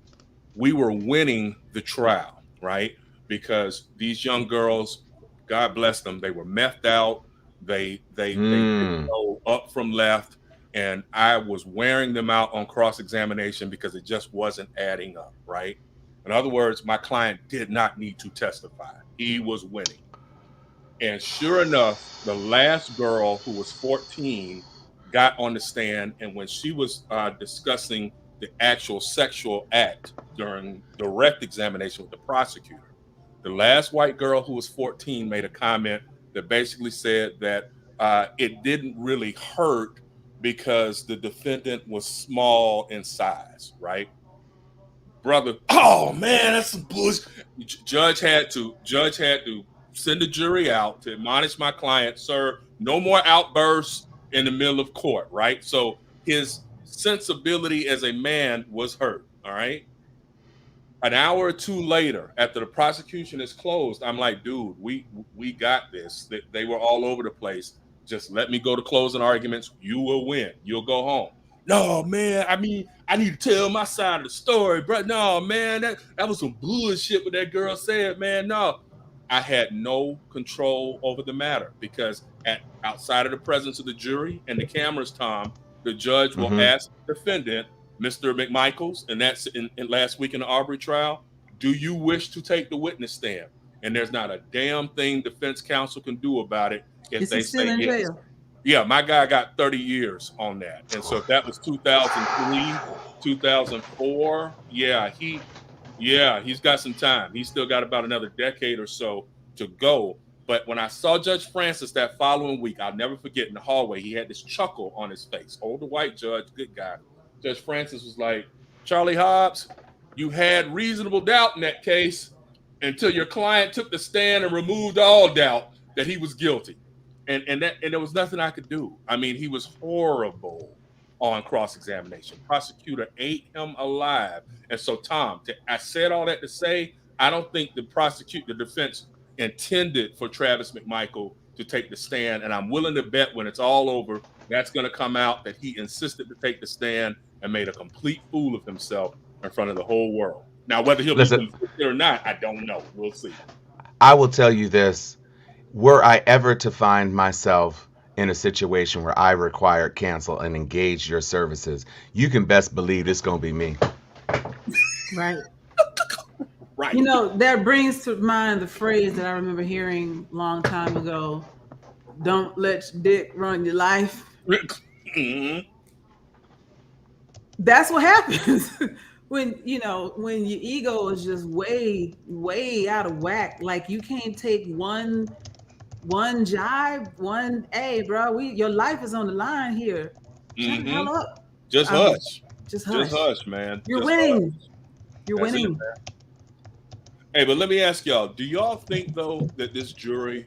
We were winning the trial, right? Because these young girls, God bless them, they were methed out. They didn't know up from left, and I was wearing them out on cross examination because it just wasn't adding up, right? In other words, my client did not need to testify; he was winning. And sure enough, the last girl, who was 14, got on the stand, and when she was discussing the actual sexual act during direct examination with the prosecutor, the last white girl, who was 14, made a comment that basically said that it didn't really hurt because the defendant was small in size, right? Brother, oh man, that's some bullshit. Judge had to send the jury out to admonish my client, sir, no more outbursts in the middle of court, right? So his sensibility as a man was hurt, all right? An hour or two later, after the prosecution is closed, I'm like, dude, we got this. They were all over the place. Just let me go to closing arguments. You will win. You'll go home. No, man. I mean, I need to tell my side of the story, bro. No, man, that was some bullshit what that girl said, man. No, I had no control over the matter because outside of the presence of the jury and the cameras, Tom, the judge will Mm-hmm. ask the defendant, Mr. McMichaels, and that's in last week in the Aubrey trial, do you wish to take the witness stand? And there's not a damn thing defense counsel can do about it if Is they he still say in yes. jail? Yeah, my guy got 30 years on that. And so if that was 2003, 2004, he's got some time. He's still got about another decade or so to go. But when I saw Judge Francis that following week, I'll never forget, in the hallway, he had this chuckle on his face. Older white judge, good guy. Judge Francis was like, Charlie Hobbs, you had reasonable doubt in that case until your client took the stand and removed all doubt that he was guilty. And there was nothing I could do. I mean, he was horrible on cross-examination. Prosecutor ate him alive. And so, Tom, I said all that to say, I don't think the defense intended for Travis McMichael to take the stand. And I'm willing to bet when it's all over, that's going to come out that he insisted to take the stand and made a complete fool of himself in front of the whole world. Now, whether he'll be convicted or not, I don't know. We'll see. I will tell you this. Were I ever to find myself in a situation where I required cancel and engage your services, you can best believe it's going to be me. Right. Right. You know, that brings to mind the phrase that I remember hearing a long time ago. Don't let dick run your life. Mm-hmm. That's what happens when your ego is just way out of whack. Like you can't take one jibe, hey bro, your life is on the line here. Shut the hell up. Just hush. Just hush. Just hush, man. You're Just winning. hush. You're That's winning. it, hey, but let me ask y'all, do y'all think though that this jury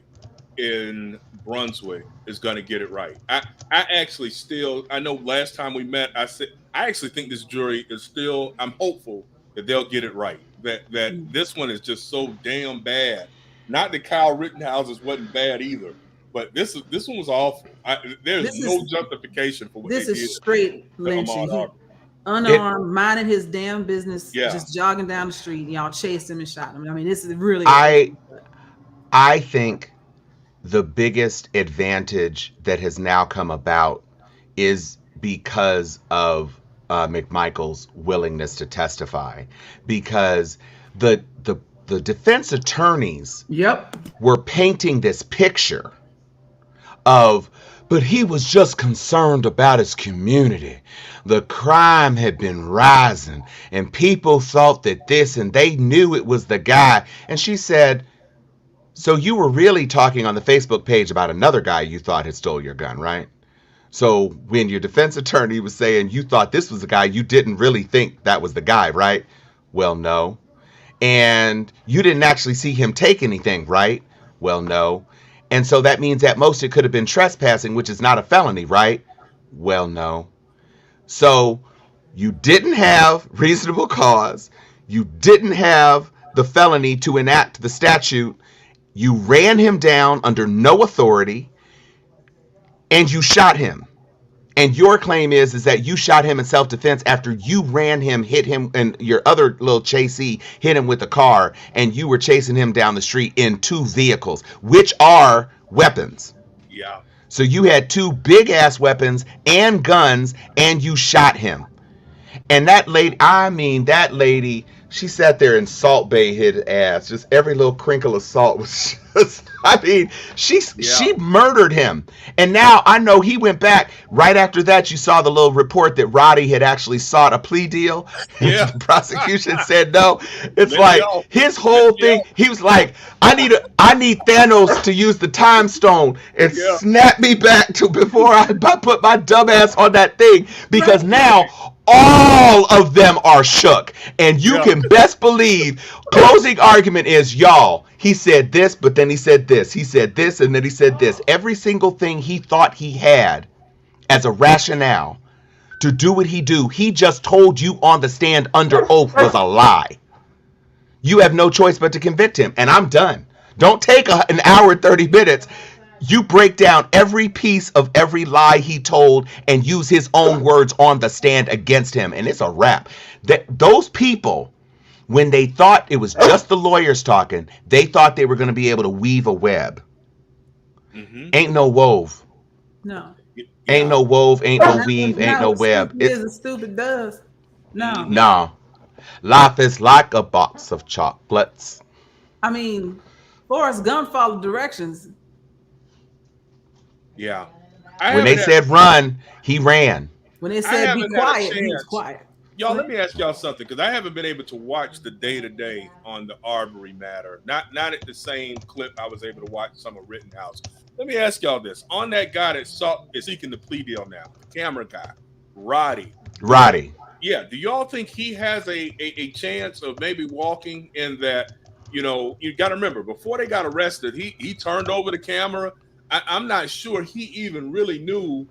in Brunswick is going to get it right? I actually still, I know last time we met, I said, I actually think this jury is still, I'm hopeful that they'll get it right. That this one is just so damn bad. Not that Kyle Rittenhouse's wasn't bad either, but this one was awful. There's no justification for what this they did. This is straight lynching. Unarmed, minding his damn business, just jogging down the street, and y'all chased him and shot him. I mean, this is really. I think the biggest advantage that has now come about is because of McMichael's willingness to testify, because the defense attorneys Yep. were painting this picture of, but he was just concerned about his community. The crime had been rising and people thought that this, and they knew it was the guy. And she said, so you were really talking on the Facebook page about another guy you thought had stole your gun, right? So when your defense attorney was saying you thought this was the guy, you didn't really think that was the guy, right? Well, no. And you didn't actually see him take anything, right? Well, no. And so that means at most it could have been trespassing, which is not a felony, right? Well, no. So you didn't have reasonable cause. You didn't have the felony to enact the statute. You ran him down under no authority, and you shot him. And your claim is that you shot him in self-defense after you ran him, hit him, and your other little chasee hit him with a car, and you were chasing him down the street in 2 vehicles, which are weapons. Yeah. So you had 2 big-ass weapons and guns, and you shot him. And that lady, she sat there in Salt Bay hid ass. Just every little crinkle of salt was just, she murdered him. And now I know he went back. Right after that, you saw the little report that Roddy had actually sought a plea deal. Yeah. The prosecution said no. It's like his whole thing. He was like, I need Thanos to use the time stone and snap me back to before I put my dumb ass on that thing. Because now all of them are shook. And you can best believe closing argument is, y'all, he said this, but then he said this. He said this, and then he said this. Every single thing he thought he had as a rationale to do what he do, he just told you on the stand under oath was a lie. You have no choice but to convict him. And I'm done. Don't take an hour and 30 minutes. You break down every piece of every lie he told and use his own words on the stand against him. And it's a wrap. Those people, when they thought it was just the lawyers talking, they thought they were going to be able to weave a web. Mm-hmm. Ain't no wove. No. Ain't no wove, ain't no weave, ain't no web. It's stupid does. No. No. Life is like a box of chocolates. I mean, Forrest Gump followed directions. Yeah. When they said run, he ran. When they said be quiet, he was quiet. Y'all, let me ask y'all something, because I haven't been able to watch the day-to-day on the Arbery matter. Not at the same clip I was able to watch some of Rittenhouse. Let me ask y'all this. On that guy that is seeking the plea deal now, the camera guy, Roddy. Yeah, do y'all think he has a chance of maybe walking in that, you got to remember, before they got arrested, he turned over the camera. I'm not sure he even really knew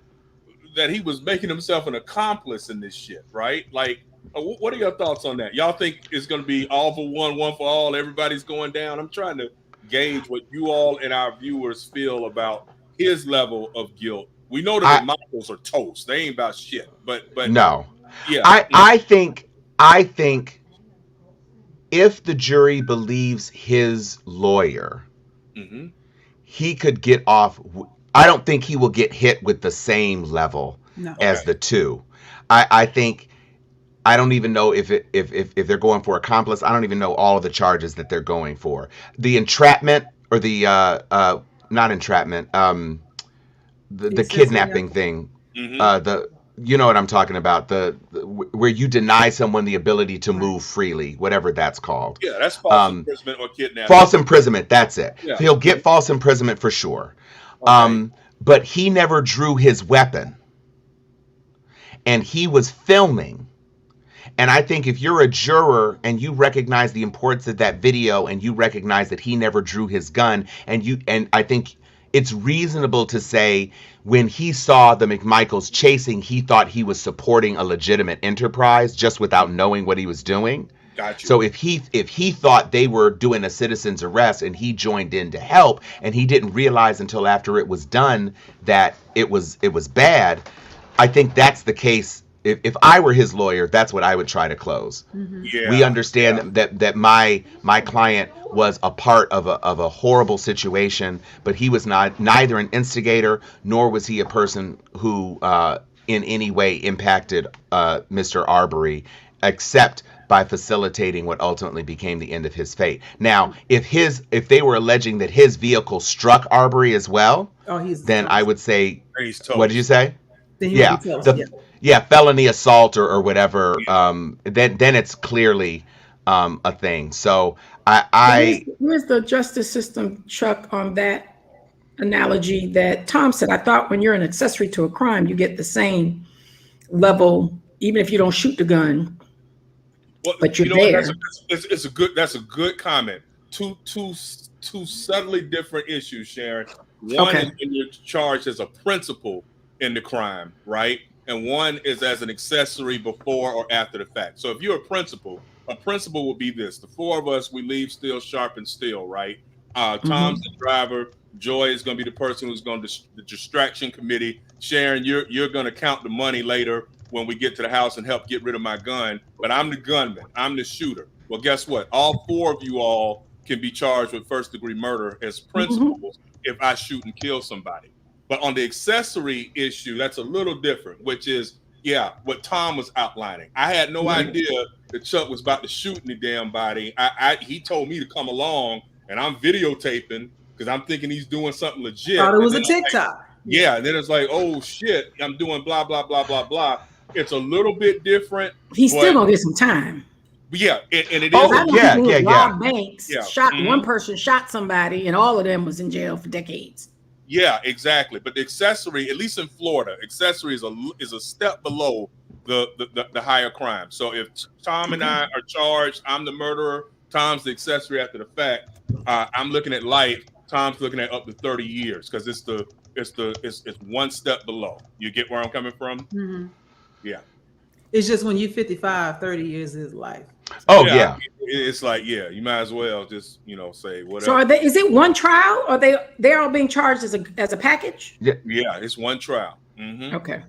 that he was making himself an accomplice in this shit, right? Like, what are your thoughts on that? Y'all think it's going to be all for one for all, everybody's going down? I'm trying to gauge what you all and our viewers feel about his level of guilt. We know that the Michaels are toast. They ain't about shit. But no. Yeah. I think if the jury believes his lawyer, mm-hmm. he could get off. I don't think he will get hit with the same level as the 2. I think, I don't even know if they're going for accomplice. I don't even know all of the charges that they're going for. The entrapment or the not entrapment, the kidnapping thing. Mm-hmm. You know what I'm talking about, the where you deny someone the ability to move freely, whatever that's called. Yeah, that's false imprisonment or kidnapping. False imprisonment, that's it. Yeah. He'll get false imprisonment for sure. Okay. But he never drew his weapon. And he was filming. And I think if you're a juror and you recognize the importance of that video and you recognize that he never drew his gun, and I think it's reasonable to say when he saw the McMichaels chasing, he thought he was supporting a legitimate enterprise just without knowing what he was doing. Gotcha. So if he thought they were doing a citizen's arrest and he joined in to help and he didn't realize until after it was done that it was bad, I think that's the case if I were his lawyer, that's what I would try to close. Yeah. We understand that my client was a part of a horrible situation, but he was neither an instigator nor was he a person who in any way impacted Mr. Arbery, except by facilitating what ultimately became the end of his fate. Now, if they were alleging that his vehicle struck Arbery as well, then I would say, He's toast. what did you say? Then he Yeah, would be toast, felony assault or whatever. Then it's clearly a thing. So where's the justice system, Chuck, on that analogy that Tom said? I thought when you're an accessory to a crime, you get the same level, even if you don't shoot the gun. Well, but you're you know there. That's a good comment. Two subtly different issues, Sharon. One is when you're charged as a principal in the crime, right? And one is as an accessory before or after the fact. So if you're a principal will be this: the four of us, we leave still sharp and still, right? Tom's the driver. Joy is going to be the person who's going to the distraction committee. Sharon, you're going to count the money later when we get to the house and help get rid of my gun. But I'm the gunman. I'm the shooter. Well, guess what? All four of you all can be charged with first-degree murder as principals if I shoot and kill somebody. But on the accessory issue, that's a little different, which is, what Tom was outlining. I had no idea that Chuck was about to shoot in the damn body. He told me to come along, and I'm videotaping because I'm thinking he's doing something legit. Thought it was a TikTok. And then it's like, oh shit, I'm doing blah blah blah blah blah. It's a little bit different. He's still gonna get some time. Yeah, and it is. Robbed banks, shot one person, shot somebody, and all of them was in jail for decades. Yeah, exactly. But the accessory, at least in Florida, accessory is a step below the higher crime. So if Tom and I are charged, I'm the murderer. Tom's the accessory after the fact. I'm looking at life. Tom's looking at up to 30 years because it's one step below. You get where I'm coming from? Mm-hmm. Yeah. It's just when you're 55, 30 years is life. Oh yeah. It's like, you might as well just, say whatever. So is it one trial or they're all being charged as a package? Yeah, it's one trial. Mm-hmm. Okay.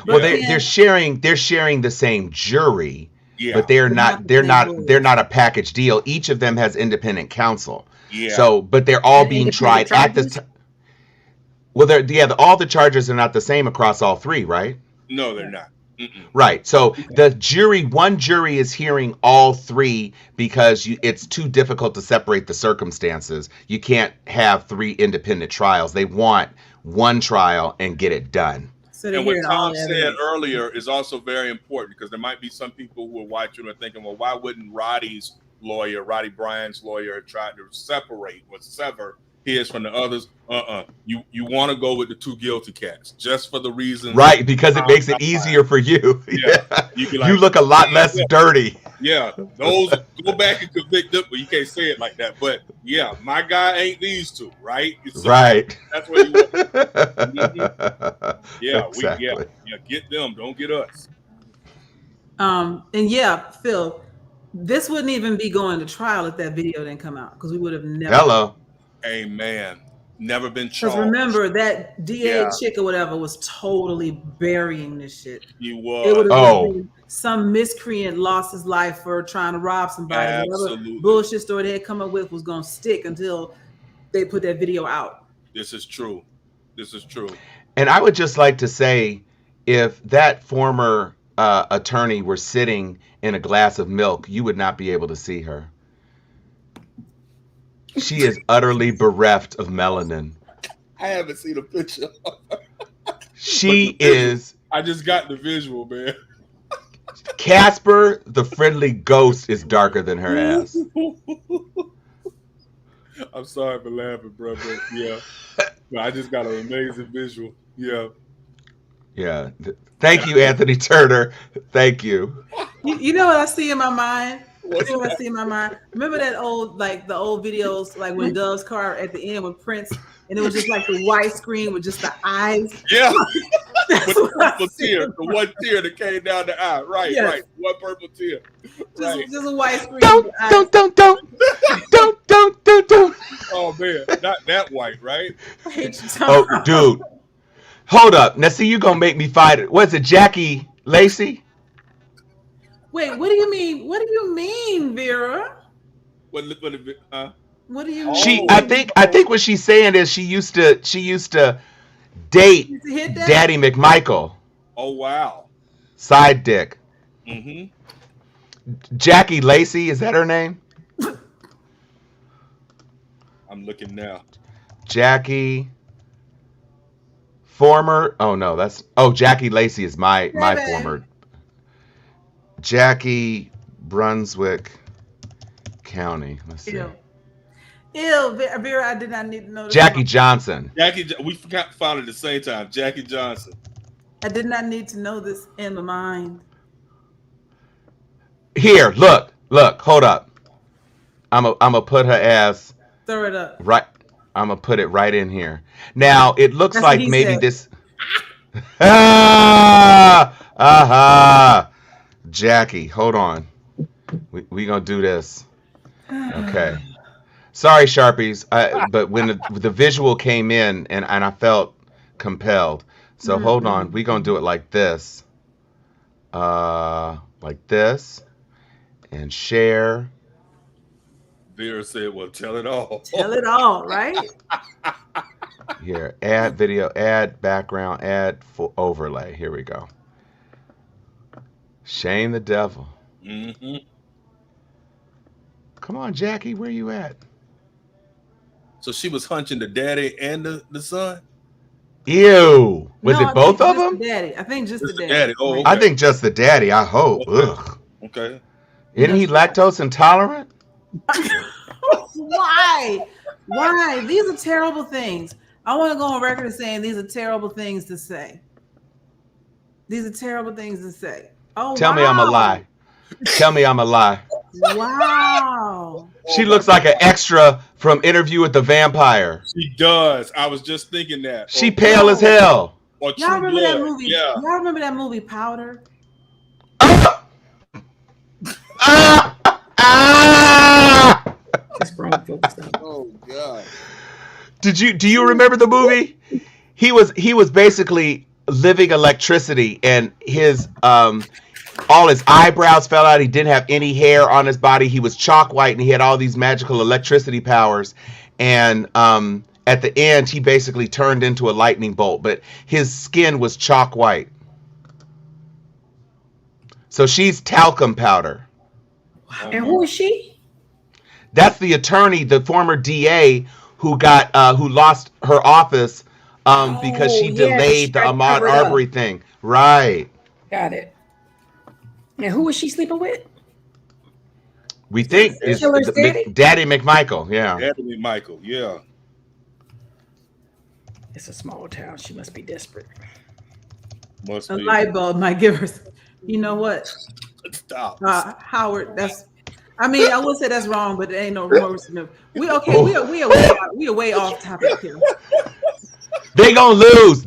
Well, they're sharing the same jury, but they're not a package deal. Each of them has independent counsel. Yeah. So, but they're all being tried at the time. Well, all the charges are not the same across all three, right? No, they're not. Right. So one jury is hearing all three because it's too difficult to separate the circumstances. You can't have three independent trials. They want one trial and get it done. And what Tom said earlier is also very important because there might be some people who are watching and thinking, well, why wouldn't Roddy Bryan's lawyer, try to separate or sever his from the others? You want to go with the two guilty cats just for the reason, right? Because it makes it easier for you. You look a lot less dirty. Yeah, those go back and convict them, but you can't say it like that. But my guy ain't these two, right? So right. That's what you want. Exactly. Get them, don't get us. And Phil, this wouldn't even be going to trial if that video didn't come out because we would have never. Hello. Amen. Never been charged. Because remember that DA chick or whatever was totally burying this shit. He was. It would have been some miscreant lost his life for trying to rob somebody. Absolutely. Whatever bullshit story they had come up with was going to stick until they put that video out. This is true. And I would just like to say, if that former attorney were sitting in a glass of milk, you would not be able to see her. She is utterly bereft of melanin. I haven't seen a picture of her. She is. I just got the visual, man. Casper, the friendly ghost, is darker than her ass. I'm sorry for laughing, bro, but but I just got an amazing visual. Yeah. Thank you, Anthony Turner. Thank you. You know what I see in my mind? Remember that old, the old videos, like when Dove's car at the end with Prince, and it was just like the white screen with just the eyes. Yeah. With the purple tear, the one tear that came down the eye. Right. One purple tear. Just a white screen. Don't. Oh man, not that white, right? Oh, dude. Hold up. Now see, you gonna make me fight it. What's it, Jackie Lacey? Wait, what do you mean? What do you mean, Vera? What What do you Oh. mean? I think what she's saying is she used to date Used to hit that? Daddy McMichael, Oh, wow. side dick. Mm-hmm. Jackie Lacey, is that her name? I'm looking now. Jackie former. Oh no, Jackie Lacey is my Baby. former. Jackie Brunswick County. Let's see. Ew, Vera, I did not need to know this. Jackie Johnson. We found it at the same time. Jackie Johnson. I did not need to know this in my mind. Here, look, hold up. I'm a put her ass Throw it up. right. I'm gonna put it right in here. Now it looks That's like what he maybe said. this. Jackie, hold on. We gonna do this. Okay. Sorry, Sharpies, but when the visual came in and I felt compelled. So hold on. We gonna do it like this. Like this. And share. Vera said, well, tell it all. Tell it all, right? Here, add video, add background, add overlay. Here we go. Shame the devil. Mm-hmm. Come on, Jackie, where you at? So she was hunching the daddy and the son? Ew. Was No, it both I of think just them? the daddy. I think just Just the the daddy. daddy. Oh, okay. I think just the daddy, I hope. Ugh. Okay. Isn't he lactose intolerant? Why? Why? These are terrible things. I want to go on record as saying these are terrible things to say. These are terrible things to say. Oh, Tell me I'm a lie. Tell me I'm a lie. Wow. She looks like an extra from Interview with the Vampire. She does. I was just thinking that. She pale as hell. Or Y'all True remember Blood. that movie? Yeah. Y'all remember that movie Powder? That's grown folks stuff. Oh God. Do you remember the movie? He was basically living electricity, and his all his eyebrows fell out. He didn't have any hair on his body. He was chalk white, and he had all these magical electricity powers. And at the end, he basically turned into a lightning bolt, but his skin was chalk white. So she's talcum powder. And who is she? That's the attorney, the former DA who lost her office because she delayed the Ahmaud Arbery thing. Right. Got it. And who is she sleeping with? We think it's Killer's daddy? Daddy McMichael. Yeah. Daddy Michael. Yeah. It's a small town. She must be desperate. Must A be. light bulb might give her. You know what? Stop. Howard, I would say that's wrong, but there ain't no remorse. We okay. We are way off topic here. They gonna lose.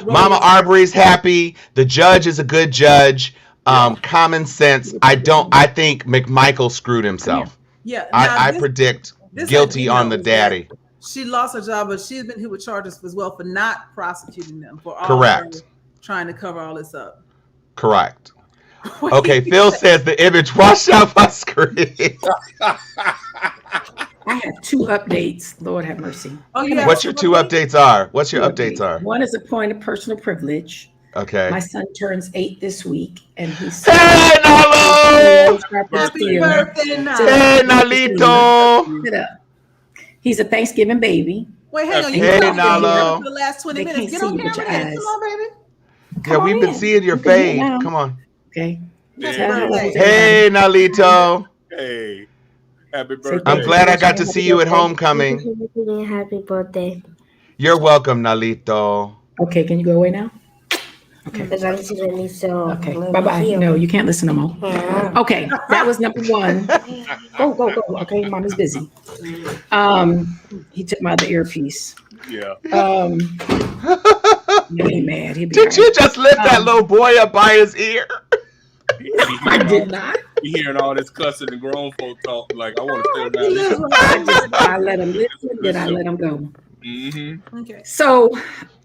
Mama Arbery's happy. The judge is a good judge. Common sense. I think McMichael screwed himself. Yeah. I predict guilty on the daddy. She lost her job, but she's been hit with charges as well for not prosecuting them for all Correct. her trying to cover all this up. Correct. Okay, Phil says the image washed out my screen. I have 2 updates. Lord have mercy. Oh, yeah. What's your 2 updates are? What's your updates are? One is a point of personal privilege. Okay. My son turns 8 this week, and he's Hey, Nalo! Happy birthday, now. Hey, Nalito! Sit up. He's a Thanksgiving baby. Wait, hang on. You Hey, been on Nalo. for the last 20 They minutes. can't Get on see you with camera your then. eyes. Come on, baby. Yeah, we've been seeing your You can hear fade. now. Come on. Okay. Happy birthday. Hey, Nalito. Hey. Happy Say birthday. I'm glad I got to see you at homecoming. Happy birthday. You're welcome, Nalito. Okay, can you go away now? Okay. Okay. Bye-bye. No, you can't listen no more. Okay, that was number 1. Go. Okay, Mama's busy. He took my other earpiece. Yeah. He ain't mad. He'll be Did all you right. just lift that little boy up by his ear? I did not. You hearing all this cussing and grown folk talk like I want to stay around. I let him listen, then I let him go. Okay. So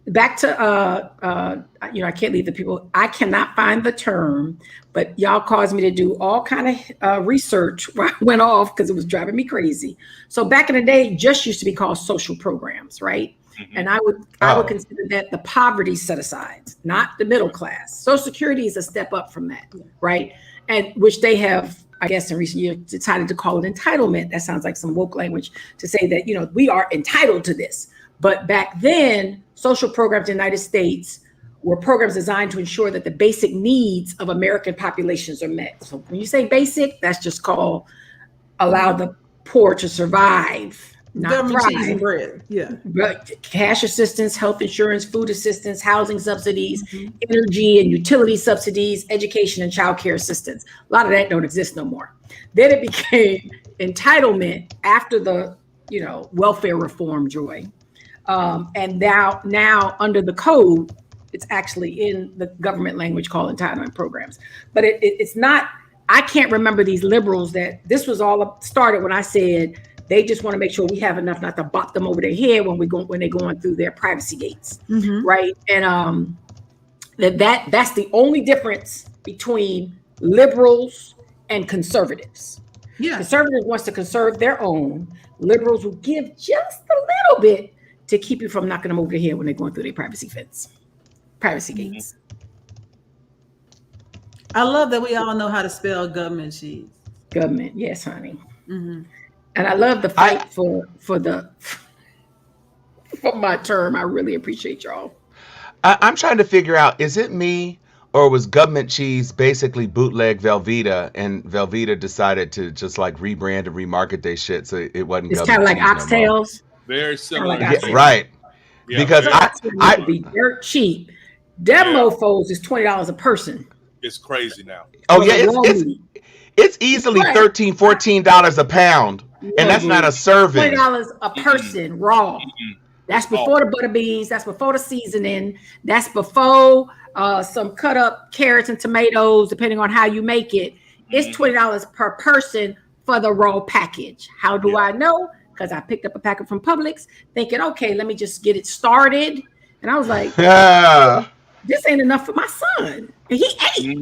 back to I can't leave the people. I cannot find the term, but y'all caused me to do all kind of research where I went off because it was driving me crazy. So back in the day, just used to be called social programs, right? And I would consider that the poverty set aside, not the middle class. Social Security is a step up from that, right? And which they have, I guess, in recent years decided to call it entitlement. That sounds like some woke language to say that, we are entitled to this. But back then, social programs in the United States were programs designed to ensure that the basic needs of American populations are met. So when you say basic, that's just called allow the poor to survive, not Government cheese and thrive. bread. Yeah. But cash assistance, health insurance, food assistance, housing subsidies, energy and utility subsidies, education and child care assistance. A lot of that don't exist no more. Then it became entitlement after the, welfare reform, Joy. And now under the code, it's actually in the government language called entitlement programs. But it's not, I can't remember these liberals that this was all started when I said they just want to make sure we have enough not to bop them over their head when they're going through their privacy gates, right? And that's the only difference between liberals and conservatives. Yeah. Conservatives wants to conserve their own. Liberals will give just a little bit to keep you from knocking them over the head when they're going through their privacy gates. I love that we all know how to spell government cheese. Government, yes, honey. And I love the fight for my term. I really appreciate y'all. I'm trying to figure out, is it me or was government cheese basically bootleg Velveeta, and Velveeta decided to just like rebrand and remarket their shit so it wasn't It's government kind of like cheese no more? oxtails. Very similar. Like Yeah, right. Yeah, Because very I Would be dirt cheap. Them mofos is $20 a person. It's crazy now. oh For yeah, the raw meat. it's easily Right. $13-14 a pound, and that's not a serving. $20 a person raw. That's before the butter beans. That's before the seasoning. That's before some cut up carrots and tomatoes, depending on how you make it. It's $20 per person for the raw package. How do I know? Because I picked up a packet from Publix, thinking, okay, let me just get it started. And I was like, Yeah. this ain't enough for my son. And he ate.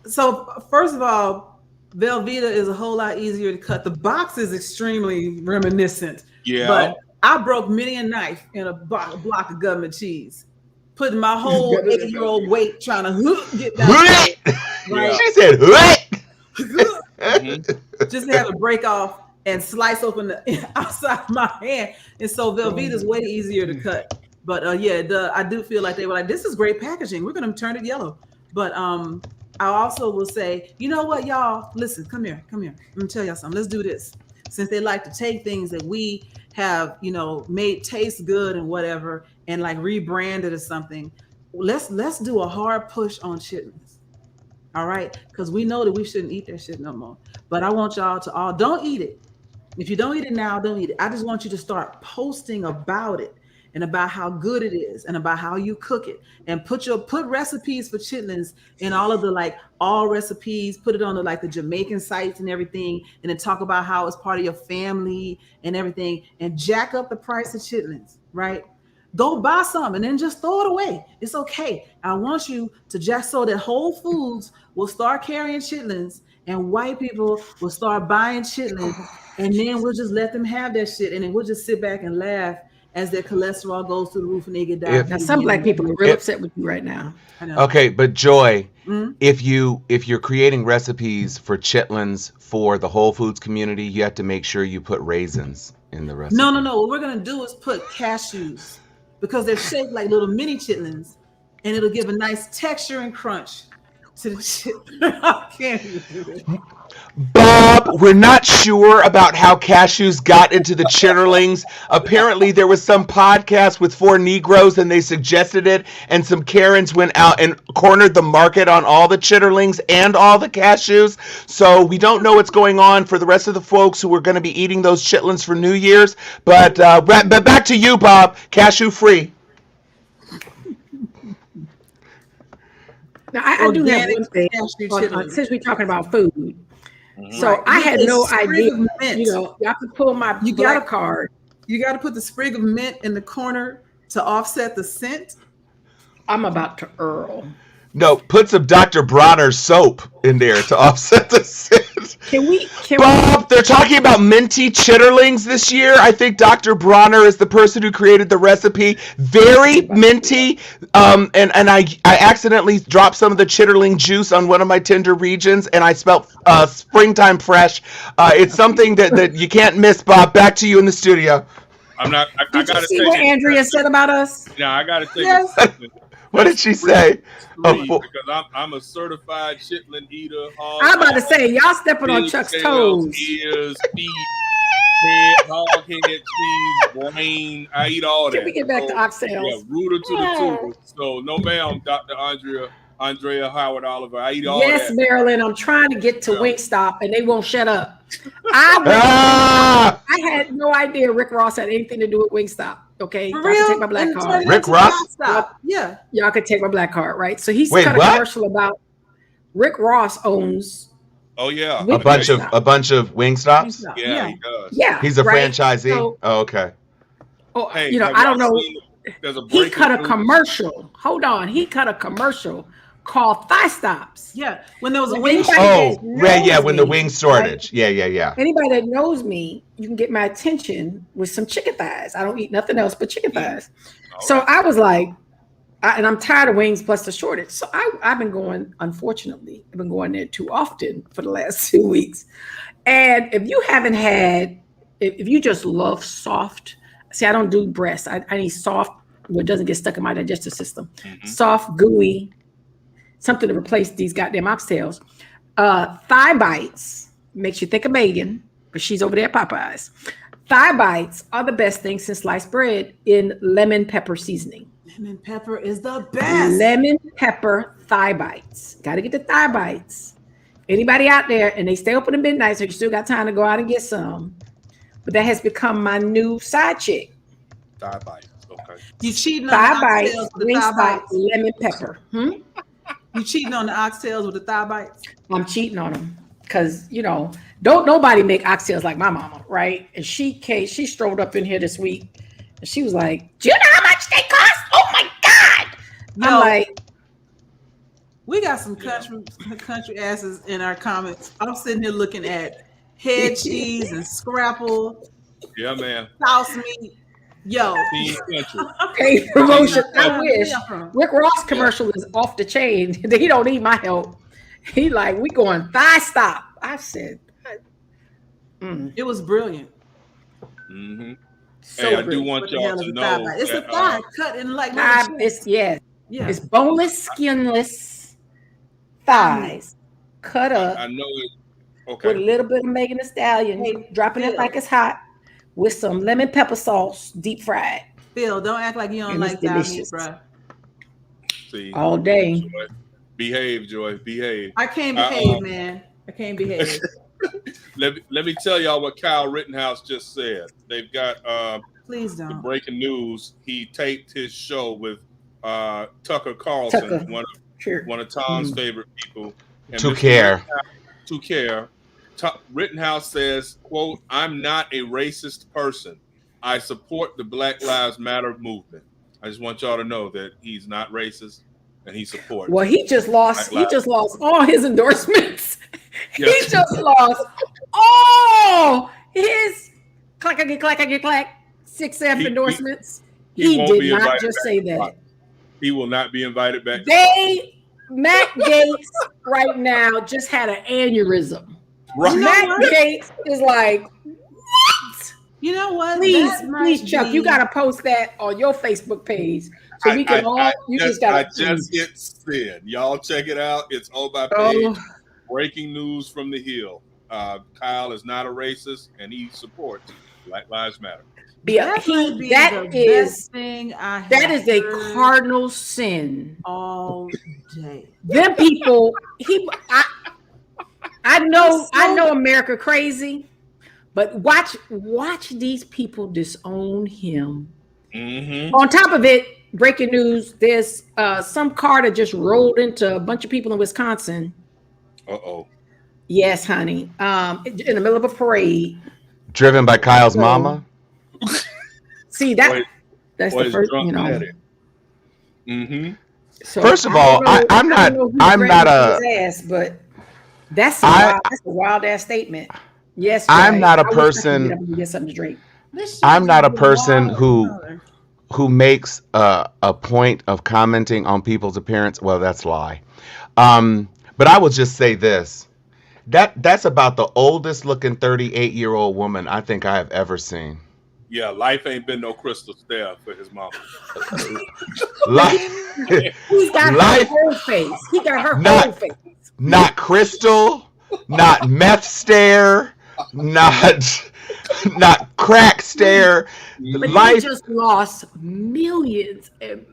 So first of all, Velveeta is a whole lot easier to cut. The box is extremely reminiscent. Yeah. But I broke many a knife in a block of government cheese, putting my whole 8-year-old weight trying to get down. Right. She said, "What?" Just to have it break off and slice open the outside of my hand. And so Velveeta is way easier to cut. But I do feel like they were like, this is great packaging. We're going to turn it yellow. But I also will say, you know what, y'all? Listen, come here. Let me tell y'all something. Let's do this. Since they like to take things that we have, made taste good and whatever, and like rebrand it or something, let's do a hard push on chitlins. All right? Because we know that we shouldn't eat that shit no more. But I want y'all to all don't eat it. If you don't eat it now, don't eat it. I just want you to start posting about it and about how good it is and about how you cook it, and put recipes for chitlins in all of the all recipes, put it on the Jamaican sites and everything, and then talk about how it's part of your family and everything, and jack up the price of chitlins, right? Go buy some and then just throw it away. It's okay. I want you to just so that Whole Foods will start carrying chitlins and white people will start buying chitlins, and then we'll just let them have that shit, and then we'll just sit back and laugh as their cholesterol goes through the roof and they get diabetes. Now, some black people are real upset with you right now. I know. Okay, but Joy, if you're creating recipes for chitlins for the Whole Foods community, you have to make sure you put raisins in the recipe. No. What we're gonna do is put cashews, because they're shaped like little mini chitlins, and it'll give a nice texture and crunch to the shit. I can't even do this. Bob, we're not sure about how cashews got into the chitterlings. Apparently, there was some podcast with 4 Negroes and they suggested it, and some Karens went out and cornered the market on all the chitterlings and all the cashews. So we don't know what's going on for the rest of the folks who are going to be eating those chitlins for New Year's. But back to you, Bob. Cashew free. Now, I do have Organic one thing. cashew On, chitlins. since we're talking about food, So I had no idea. Mint. You know, y'all could pull my black card. You got to put the sprig of mint in the corner to offset the scent. I'm about to Earl. No, put some Dr. Bronner soap in there to offset the scent. Bob, they're talking about minty chitterlings this year. I think Dr. Bronner is the person who created the recipe. Very minty. And I accidentally dropped some of the chitterling juice on one of my tender regions, and I smelled springtime fresh. It's something that you can't miss, Bob. Back to you in the studio. I'm not. Did you see what Andrea said about us? Yeah, I got to tell you something. What did she say? Because I'm a certified chitlin eater. I'm about to say, y'all stepping on Chuck's toes. Ears, feet, head, hog head, cheese, brain. I eat all that. Can we get back to oxtails? Yeah, rooter to the tuber. So no, ma'am, Dr. Andrea Howard Oliver. I eat all that. Yes, Marilyn, I'm trying to get to Wingstop and they won't shut up. I had no idea Rick Ross had anything to do with Wingstop. Okay, y'all can take my black card. Rick Ross? Yeah. Y'all can take my black card, right? So he's cut a commercial about Rick Ross owns. Oh yeah, a bunch of Wingstops. Yeah, he does. Yeah, he's a franchisee. So, okay. Oh, hey, you know, I don't know. He cut a commercial. Hold on, he cut a commercial called Thigh Stops. Yeah, when there was a wing. Oh, right. Yeah, when the wing shortage. Right? Yeah. Anybody that knows me, you can get my attention with some chicken thighs. I don't eat nothing else but chicken thighs. So I was like, and I'm tired of wings plus the shortage. So I've been going. Unfortunately, I've been going there too often for the last 2 weeks. And if you haven't had, if you just love soft, see, I don't do breast. I need soft where it doesn't get stuck in my digestive system. Soft, gooey. Something to replace these goddamn oxtails. Thigh bites makes you think of Megan, but she's over there at Popeyes. Thigh bites are the best thing since sliced bread in lemon pepper seasoning. Lemon pepper is the best. Lemon pepper thigh bites. Got to get the thigh bites. Anybody out there, and they stay open at midnight, so you still got time to go out and get some. But that has become my new side chick. Thigh bites. Okay. You cheating on thigh the bites, oxtails with the thigh bites. lemon pepper. You cheating on the oxtails with the thigh bites? I'm cheating on them because, you know, don't nobody make oxtails like my mama, right? And she strolled up in here this week and she was like, "Do you know how much they cost? Oh my God!" I'm like, we got some country asses in our comments. I'm sitting here looking at head cheese and scrapple. Yeah, man. Sauce meat. Yo, paid promotion. I wish Rick Ross commercial is off the chain. He don't need my help. He like, we going thigh stop. I said, it was brilliant. Mm-hmm. So hey, I do want y'all to know it's a thigh cut in like it's boneless, skinless thighs cut up. I know it. Okay. With a little bit of Megan Thee Stallion, dropping it like it's hot. With some lemon pepper sauce, deep fried. Phil, don't act like you don't like that meat, bro. See, all day. Joy. Behave, Joy. Behave. I can't behave, man. I can't behave. Let me tell y'all what Kyle Rittenhouse just said. They've got please don't. The breaking news. He taped his show with Tucker Carlson, one of Tom's favorite people. And To care. Rittenhouse says, quote, "I'm not a racist person. I support the Black Lives Matter movement." I just want y'all to know that he's not racist and he supports. Well, he just lost all his endorsements. Yes. He just lost all his clack 6F endorsements. He did not just say that. He will not be invited back. Matt Gaetz right now just had an aneurysm. Right. Matt Gaetz is like, what? You know what? Please, Chuck, you got to post that on your Facebook page so we can all. I just hit send. Y'all check it out. It's on my page. Breaking news from the Hill. Kyle is not a racist, and he supports Black Lives Matter. Yeah, that is a cardinal sin. All day. Them people. I know America crazy, but watch these people disown him. Mm-hmm. On top of it, breaking news: there's some car that just rolled into a bunch of people in Wisconsin. Uh-oh. Yes, honey. In the middle of a parade. Driven by Kyle's So, mama. see Boy, that's boy the is first, drunk daddy. Mm-hmm. So First of I all, don't know. I'm I don't not. know who's I'm not grabbing a. his ass, but that's some I. wild. That's a wild ass statement. Yes, I'm Joy. not a I wish I could get person. up and get something to drink. This shit I'm is not just a getting person wild. who makes a point of commenting on people's appearance. Well, that's a lie. But I will just say this. That's about the oldest looking 38-year-old woman I think I have ever seen. Yeah, life ain't been no crystal stair for his mama. Life, He's got her life, whole face. He got her whole not face. not crystal, not meth stare, not crack stare. But he Life, just lost millions and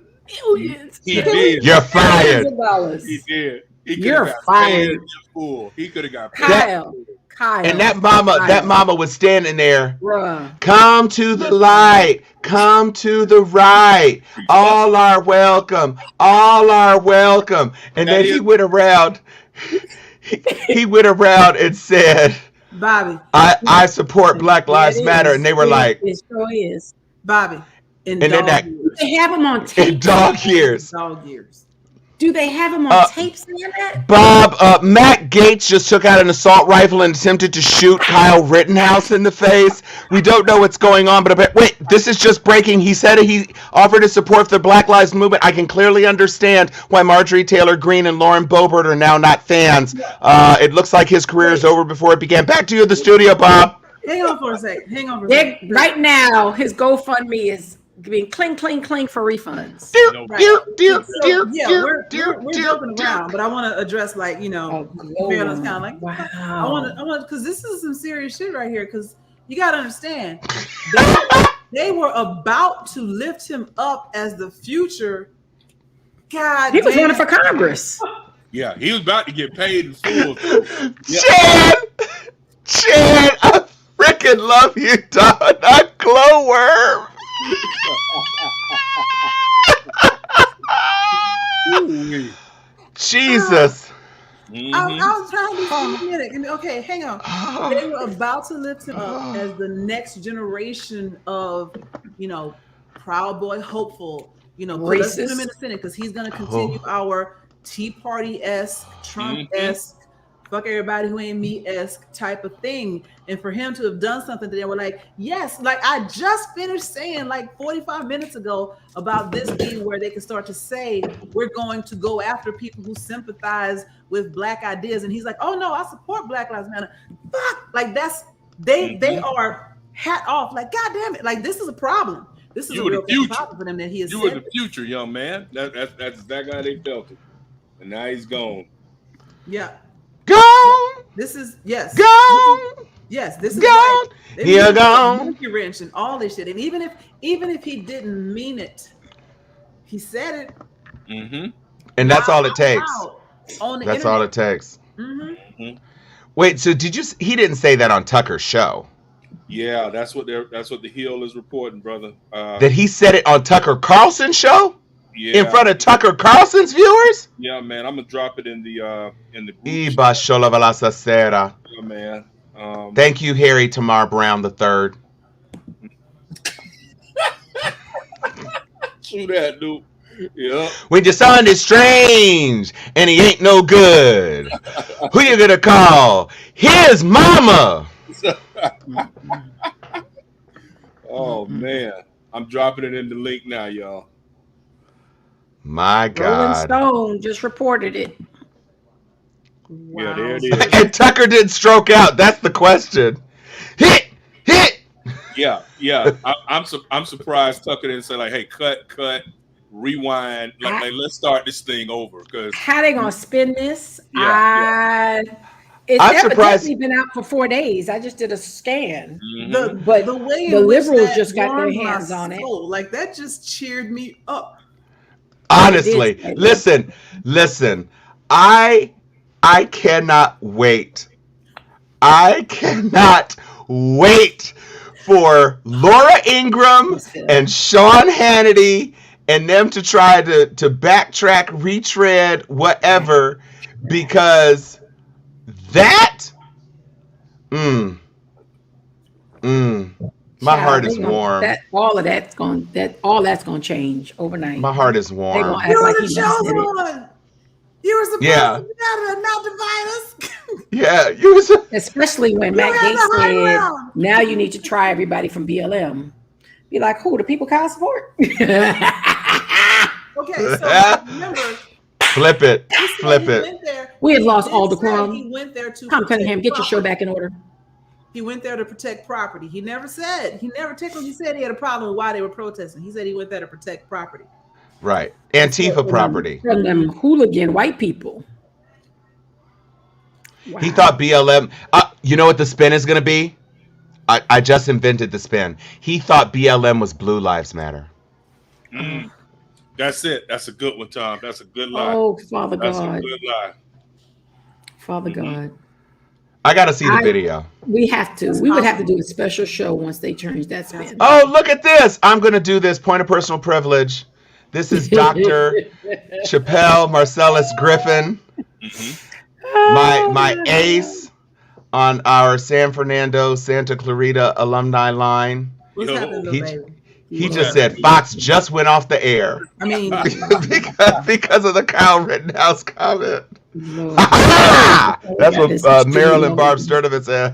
millions. He and did. you're millions fired. of dollars. He did. He could You're have got fired. paid in full. He could have got paid. Kyle. And that mama was standing there. Bruh. Come to the light. Come to the right. All are welcome. All are welcome. And then he went around. He went around and said, Bobby, I support Black Lives Matter. And they were like, it sure is. Bobby, in and then dog that years. They have him on tape. in dog years. Dog years. Do they have him on tape saying that? Bob, Matt Gaetz just took out an assault rifle and attempted to shoot Kyle Rittenhouse in the face. We don't know what's going on, but wait, this is just breaking. He said he offered his support for the Black Lives Movement. I can clearly understand why Marjorie Taylor Greene and Lauren Boebert are now not fans. It looks like his career is over before it began. Back to you in the studio, Bob. Hang on for a second. Right now, his GoFundMe is being cling, cling, cling for refunds. We're joking around, but I want to address, like, fairness, kind of like, wow. I want because this is some serious shit right here. Because you got to understand, they were about to lift him up as the future. God, he was running for Congress. Yeah, he was about to get paid in full. Chad, I freaking love you, dog. Not glowworm. Jesus. I was trying to be a minute. Okay, hang on. They were about to lift him up as the next generation of, Proud Boy hopeful. Let's put him in the Senate because he's going to continue our Tea Party-esque, Trump-esque, fuck everybody who ain't me-esque type of thing. And for him to have done something that they were like, yes, like I just finished saying like 45 minutes ago about this being where they can start to say, we're going to go after people who sympathize with Black ideas. And he's like, oh no, I support Black Lives Matter. Fuck, like they are hat off. Like, God damn it. Like, this is a problem. This is a real problem for them that he is. You were the future, young man. That's exactly how they felt it. And now he's gone. Yeah. Gone. This is gone. This is gone. Like, You're gone. Monkey wrench and all this shit. And even if he didn't mean it, he said it. Mm-hmm. And that's all it takes. That's all it takes. Mm-hmm. Wait, so he didn't say that on Tucker's show? Yeah, that's what the Hill is reporting, brother. That he said it on Tucker Carlson's show? Yeah. In front of Tucker Carlson's viewers? Yeah, man. I'm gonna drop it in the group. Yeah, man. Thank you, Harry Tamar Brown III. True that, dude. Yeah. When your son is strange and he ain't no good, who you gonna call? His mama. Oh man, I'm dropping it in the link now, y'all. My God. Rolling Stone just reported it. Wow. Yeah, there it is. And Tucker didn't stroke out. That's the question. Hit. Yeah. I'm surprised Tucker didn't say like, "Hey, cut, rewind. Like let's start this thing over." Because how they gonna spin this? It's I'm surprised. Definitely been out for 4 days. I just did a scan. Mm-hmm. But the way the liberals just got their hands on it. Like that just cheered me up. Honestly, listen. I cannot wait. I cannot wait for Laura Ingraham and Sean Hannity and them to try to backtrack, retread, whatever, because That, mm, mm, my heart Child, is warm. all that's gonna change overnight. My heart is They gonna warm. act You like were he the never said it. chosen one. You were supposed Yeah, to be able to not divide us. yeah. You was. Especially when You Matt had Gates the high said, ground. now you need to try everybody from BLM. Be like, who? The people kind support? Okay, so remember, Flip it. he said Flip he it. went there. We had He lost did all say decorum. he went there to Tom protect Cunningham, get your show property. back in order. He went there to protect property. He never technically said he had a problem with why they were protesting. He said he went there to protect property. Right. Antifa property. From them hooligan white people. Wow. He thought BLM. You know what the spin is going to be? I just invented the spin. He thought BLM was Blue Lives Matter. That's it. That's a good one, Tom. That's a good lie. Oh, Father That's God. a good lie. Father God. I got to see the video. We have to. We would have to do a special show once they change that spin. Oh, look at this. I'm going to do this. Point of personal privilege. This is Dr. Chappelle Marcellus Griffin. My ace on our San Fernando, Santa Clarita alumni line. What's happening, little baby? He just said Fox just went off the air. I mean, because of the Kyle Rittenhouse comment. Lord. That's That is what Marilyn extreme. Barb Sturdivant said.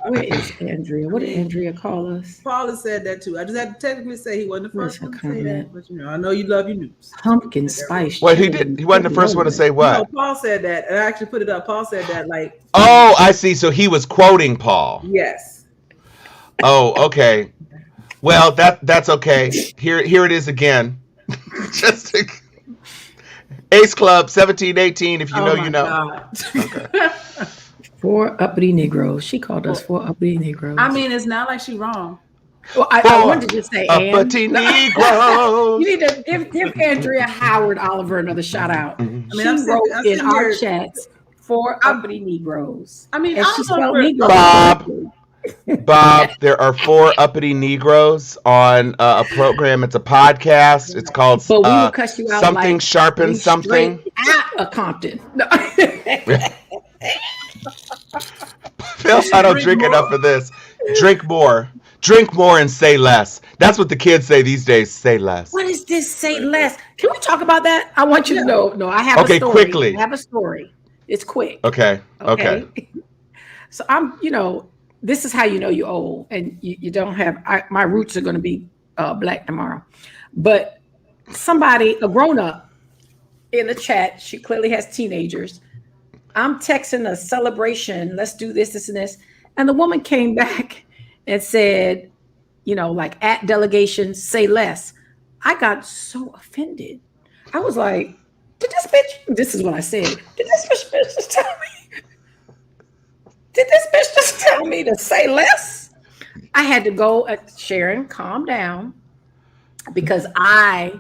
Where is Andrea? What did Andrea call us? Paula said that too. I just had to technically say he wasn't the Where's first her one to say comment? that, but I know you love your news. Pumpkin spice. Wait, he chili. did. He wasn't the first one to say No, what? Paul said that. And I actually put it up. Paul said that, like, Oh, I see. So he was quoting Paul. yes. Oh, okay. Well, that's okay. Here it is again. Just to, Ace Club 1718. If you know, you know. Okay. 4 uppity Negroes. She called us 4 uppity Negroes. I mean, it's not like she's wrong. well, I wanted to just say, Uppity Negroes. you need to give Andrea Howard Oliver another shout out. I mean, She I'm wrote sitting in our here- chats 4 uppity Negroes. I mean, And I she don't know spelled if we're- Negro. Bob, there are 4 uppity Negroes on a program. It's a podcast. It's called But we will cuss you out Something like Sharpen we Something. straight out of Compton. No. Phil, I don't drink enough of this. Drink more. Drink more and say less. That's what the kids say these days. Say less. What is this? Say less. Can we talk about that? I want you to know. No, I have Okay, a story. quickly. I have a story. It's quick. Okay. Okay. So this is how you know you're old and you don't have, my roots are going to be black tomorrow. But a grown up in the chat, she clearly has teenagers. I'm texting a celebration. Let's do this, this, and this. And the woman came back and said, like at delegation, say less. I got so offended. I was like, this is what I said. Did this bitch just tell me? Did this bitch just tell me to say less? I had to go, Sharon, calm down, because I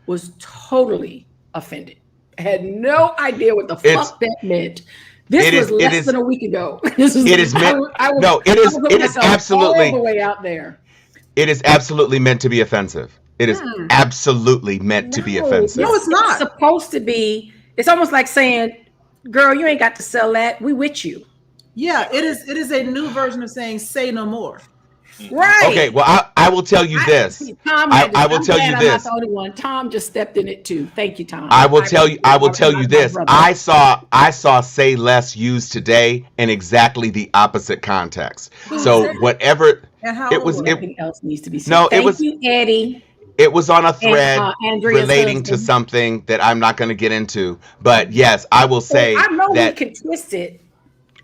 was totally offended. I had no idea what the fuck that meant. This was less than a week ago. It is absolutely all the way out there. It is absolutely meant to be offensive. It is absolutely meant to be offensive. No, it's not. It's supposed to be. It's almost like saying, girl, you ain't got to sell that. We with you. Yeah, it is. It is a new version of saying "say no more." Right. Okay. Well, I will tell you this. I will tell you this. I'm not the only one. Tom just stepped in it too. Thank you, Tom. I will tell you this. brother. I saw say less used today in exactly the opposite context. So whatever And how it was, old? Nothing else needs to be said. No, it Thank was- you, Eddie. it was on a thread Andrea's relating to husband. something that I'm not going to get into. But yes, I will say I know that. we can twist it.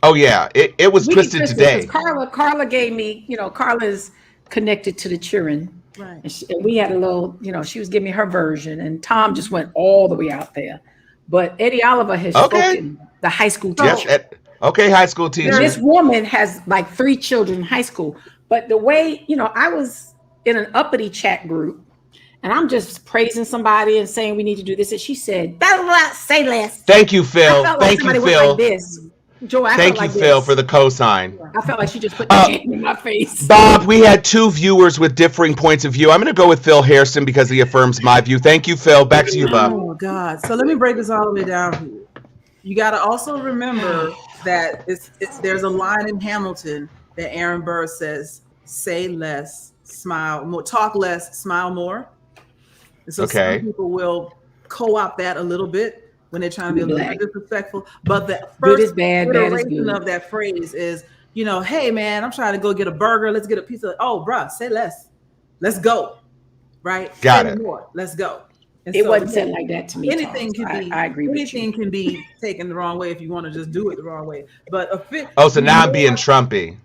Oh yeah, it was We can twisted twist it, today. 'cause Carla gave me, Carla's connected to the children. Right. And we had a little, she was giving me her version, and Tom just went all the way out there. But Eddie Oliver has spoken, the high school teacher. Yes. Okay, high school teacher. This woman has like 3 children in high school. But the way, I was in an uppity chat group, and I'm just praising somebody and saying we need to do this. And she said, say less. Thank you, I Phil. felt like Thank somebody you, went Phil. like this. Joy, I Thank felt you, like Phil, this. for the cosign. I felt like she just put the hand in my face. Bob, we had 2 viewers with differing points of view. I'm going to go with Phil Hairston because he affirms my view. Thank you, Phil. Back to you, Bob. Oh God! So let me break this all the way down here. You got to also remember that there's a line in Hamilton that Aaron Burr says, "Say less, smile more, talk less, smile more." And so some Okay. people will co-opt that a little bit when they're trying to be a little Black. bit disrespectful. But the Good first is bad, bad is iteration good. of that phrase is, hey man, I'm trying to go get a burger. Let's get a pizza. Oh, bruh, say less. Let's go. Right? Say Got it. more. Let's go. And It so wasn't said like that to me, anything Tom. can be I agree with you. anything can be taken the wrong way if you want to just do it the wrong way. But Oh, so now I'm being Trumpy.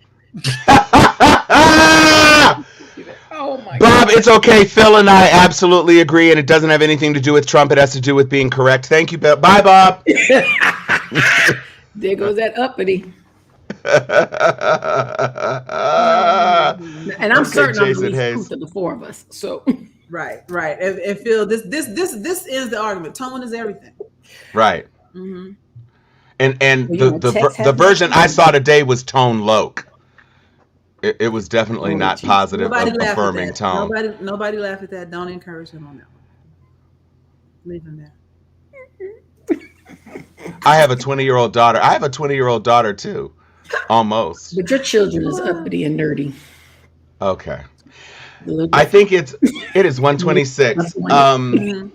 Oh my Bob, God. it's okay. Phil and I absolutely agree, and it doesn't have anything to do with Trump. It has to do with being correct. Thank you, Bill. Bye, Bob. There goes that uppity. And I'm Okay, certain I'm the Jason least Hayes. truth of the four of us. So right. And Phil, this is the argument. Tone is everything. Right. Mm-hmm. And Well, text the has version nothing I to do. saw today was tone loc. It was definitely Oh, not Jesus. positive, Nobody laughed at affirming that. tone. Nobody laughed at that. Don't encourage him on that one. Leave him there. I have a 20-year-old daughter. I have a 20-year-old daughter too, almost. But your children is uppity and nerdy. Okay. A little I different. think it is 126. Mm-hmm.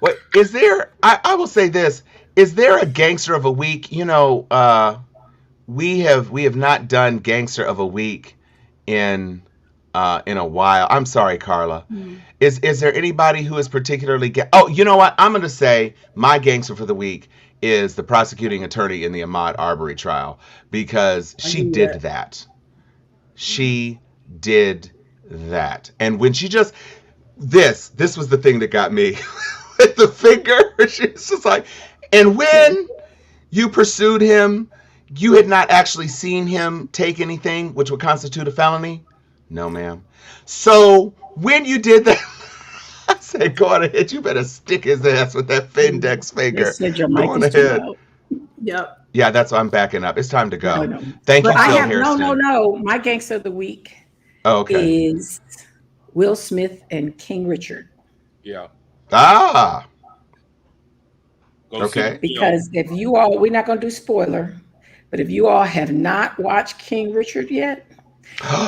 What is there? I will say this: is there a gangster of a week? We have not done gangster of a week in a while. I'm sorry, Carla. Mm-hmm. Is there anybody who is particularly? Oh, you know what? I'm going to say my gangster for the week is the prosecuting attorney in the Ahmaud Arbery trial because she did that. She did that, and when she just this was the thing that got me with the finger. She's just like, and when you pursued him, you had not actually seen him take anything which would constitute a felony. No, ma'am. So when you did that, I said, go on ahead. You better stick his ass with that index They finger. said your Go mic on is too ahead. loud. Yep. Yeah, that's why I'm backing up. It's time to go. No. Thank you, But I Phil have Hairston. no. My gangster of the week Oh, okay. is Will Smith and King Richard. Yeah. Ah, Go see okay. the film. Because if you all, we're not going to do spoiler, but if you all have not watched King Richard yet,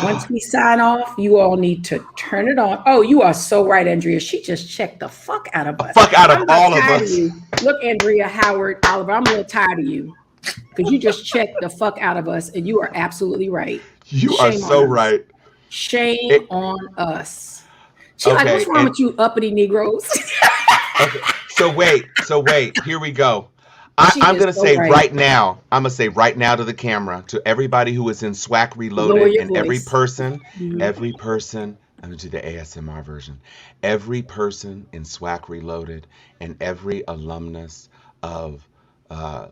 once we sign off, you all need to turn it on. Oh, you are so right, Andrea. She just checked the fuck out of us. Fuck out of I'm about all of tired us. you. Look, Andrea, Howard, Oliver, I'm a little tired of you because you just checked the fuck out of us, and you are absolutely right. You are Shame so on us. right. Shame It- on us. She like, what's wrong with you uppity Negroes? Okay. So wait. Here we go. I'm gonna say right now. I'm gonna say right now to the camera, to everybody who is in SWAC Lower Reloaded, your and voice. every person. Mhm. I'm gonna do the ASMR version. Every person in SWAC Reloaded and every alumnus of the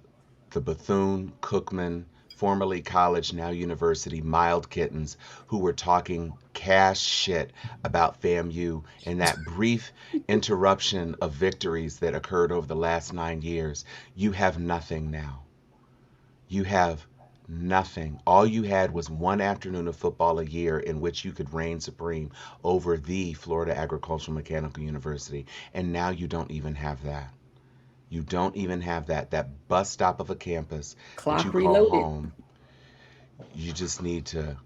Bethune-Cookman, formerly college, now university, Mild Kittens, who were talking cash shit about FAMU and that brief interruption of victories that occurred over the last 9 years. You have nothing now. You have nothing. All you had was one afternoon of football a year in which you could reign supreme over the Florida Agricultural Mechanical University, and now you don't even have that. You don't even have that bus stop of a campus that you Clock call reloaded. home. You just need to,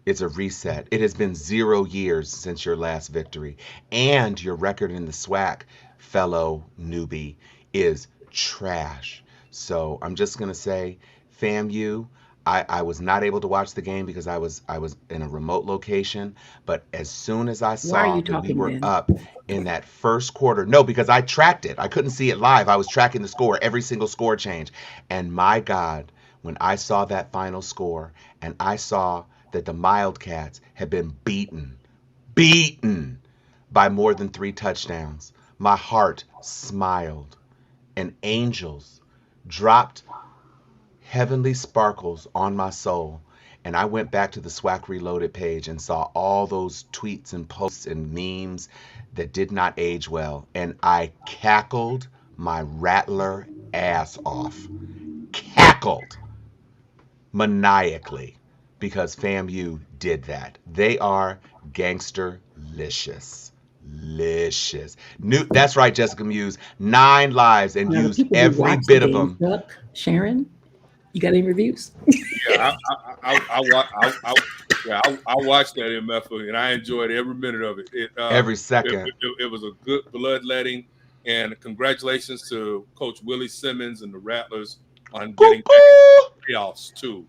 it's a reset. It has been 0 years since your last victory, and your record in the SWAC, fellow newbie, is trash. So I'm just gonna say, FAMU. I was not able to watch the game because I was in a remote location. But as soon as I Why are saw you that we talking were then? up in that first quarter, no, because I tracked it. I couldn't see it live. I was tracking the score, every single score change. And my God, when I saw that final score and I saw that the Wildcats had been beaten by more than 3 touchdowns, my heart smiled and angels dropped heavenly sparkles on my soul. And I went back to the SWAC Reloaded page and saw all those tweets and posts and memes that did not age well. And I cackled my rattler ass off. Cackled maniacally because FAMU did that. They are gangsterlicious. delicious. That's right, Jessica Muse. 9 lives and Now, the use people who every watch bit the of games, them. Chuck, Sharon, you got any reviews? Yeah, I watched that MF and I enjoyed every minute of it. Every second. It was a good bloodletting, and congratulations to Coach Willie Simmons and the Rattlers on getting back into the playoffs too.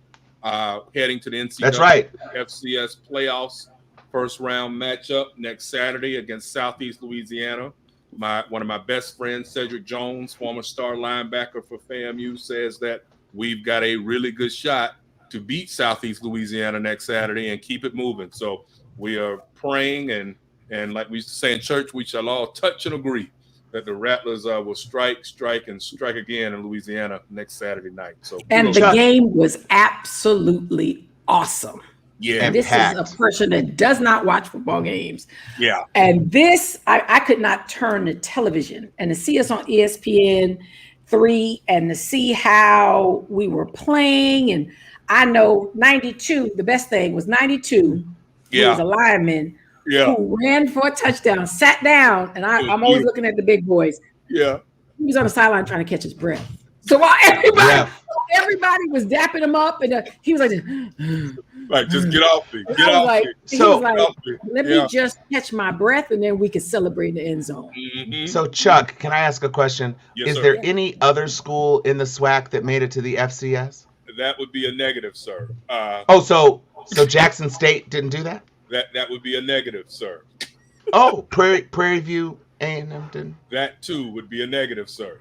Heading to the NCAA That's right. FCS playoffs, first round matchup next Saturday against Southeast Louisiana. One of my best friends, Cedric Jones, former star linebacker for FAMU, says that we've got a really good shot to beat Southeast Louisiana next Saturday and keep it moving. So we are praying and like we used to say in church, we shall all touch and agree that the Rattlers will strike again in Louisiana next Saturday night. So And the game was absolutely awesome. Yeah, this packed. is a person that does not watch football games. Yeah, and this I could not turn the television and to see us on ESPN3 and to see how we were playing. And I know 92. The best thing was 92. He was a lineman. Who ran for a touchdown, sat down, and I'm always looking at the big boys. Yeah. He was on the sideline trying to catch his breath. So while everybody was dapping him up, and he was like, just get off me. Get off me. So let me just catch my breath, and then we can celebrate in the end zone. Mm-hmm. So Chuck, can I ask a question? Yes, Is there any other school in the SWAC that made it to the FCS? That would be a negative, sir. So Jackson State didn't do that? That would be a negative, sir. Oh, Prairie View A&M didn't? That too would be a negative, sir.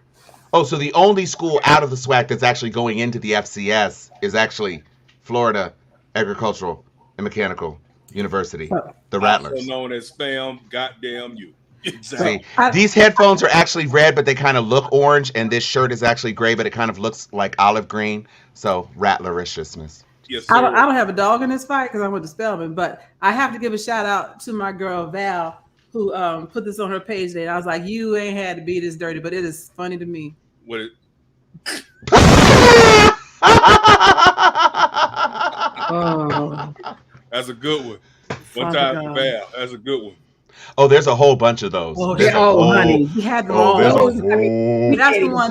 Oh, so the only school out of the SWAC that's actually going into the FCS is actually Florida Agricultural and Mechanical University, the Rattlers. Also known as FAM, goddamn you. Exactly. See, these headphones are actually red, but they kind of look orange, and this shirt is actually gray, but it kind of looks like olive green. So Rattlerishness. Yes, I don't have a dog in this fight because I went to Spelman, but I have to give a shout out to my girl Val, who put this on her page today. And I was like, you ain't had to be this dirty, but it is funny to me. What it? Oh, that's a good one. One time for Val. That's a good one. Oh, there's a whole bunch of those. Oh, honey, he had them all. That's the one.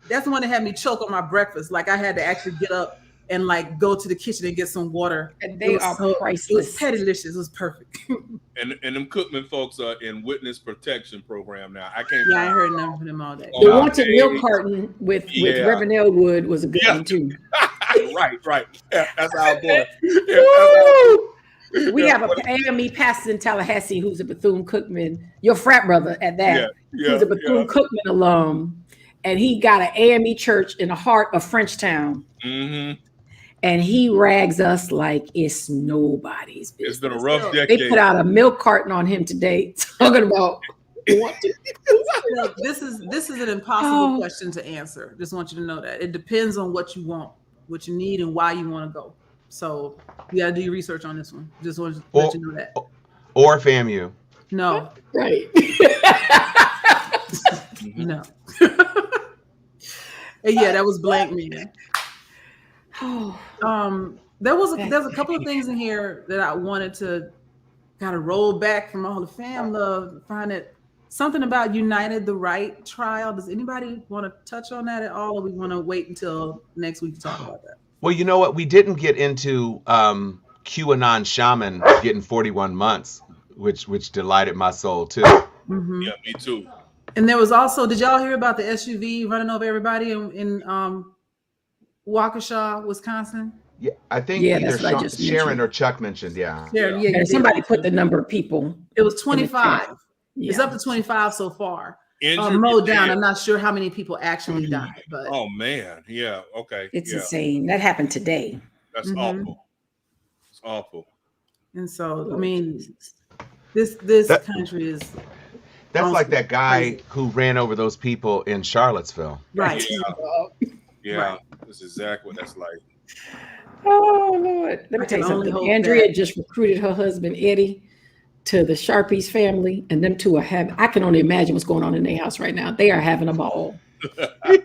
That's the one that had me choke on my breakfast. Like I had to actually get up and like go to the kitchen and get some water. And they are priceless. It was pettylicious. It was perfect. And them Cookman folks are in witness protection program now. I can't. Yeah, I heard none from them all day. The Wanted Milk Carton with Reverend Elwood was a good one too. right. Yeah, that's our boy. We have a AME pastor in Tallahassee who's a Bethune-Cookman, your frat brother at that, who's a Bethune-Cookman alum, and he got an AME church in the heart of Frenchtown. Mm-hmm. And he rags us like it's nobody's business. It's been a rough decade. They put out a milk carton on him today talking about this is an impossible question to answer. Just want you to know that. It depends on what you want, what you need, and why you want to go. So you gotta do your research on this one. Just want to let you know that. Or FAMU. No. Right. No. Yeah, that was blank man. There's a couple of things in here that I wanted to kind of roll back from all the fam love. Find it something about United the Right trial. Does anybody want to touch on that at all, or we want to wait until next week to talk about that? Well, you know what? We didn't get into QAnon Shaman getting 41 months, which delighted my soul too. Mm-hmm. Yeah, me too. And there was also, did y'all hear about the SUV running over everybody in Waukesha, Wisconsin? Yeah, I think either Sharon or Chuck mentioned. Sharon, somebody put the number of people. It was 25. Yeah. It's up to 25 so far. Mowed down. I'm not sure how many people actually died, but oh man, yeah, okay. It's insane. That happened today. That's awful. It's awful. And so, I mean, this country is. That's like that guy who ran over those people in Charlottesville. Right. Yeah. Right. That's exactly what that's like. Oh Lord. Let me tell you something. Andrea just recruited her husband Eddie to the Sharpies family, and them two are having, I can only imagine what's going on in their house right now. They are having a ball. Trying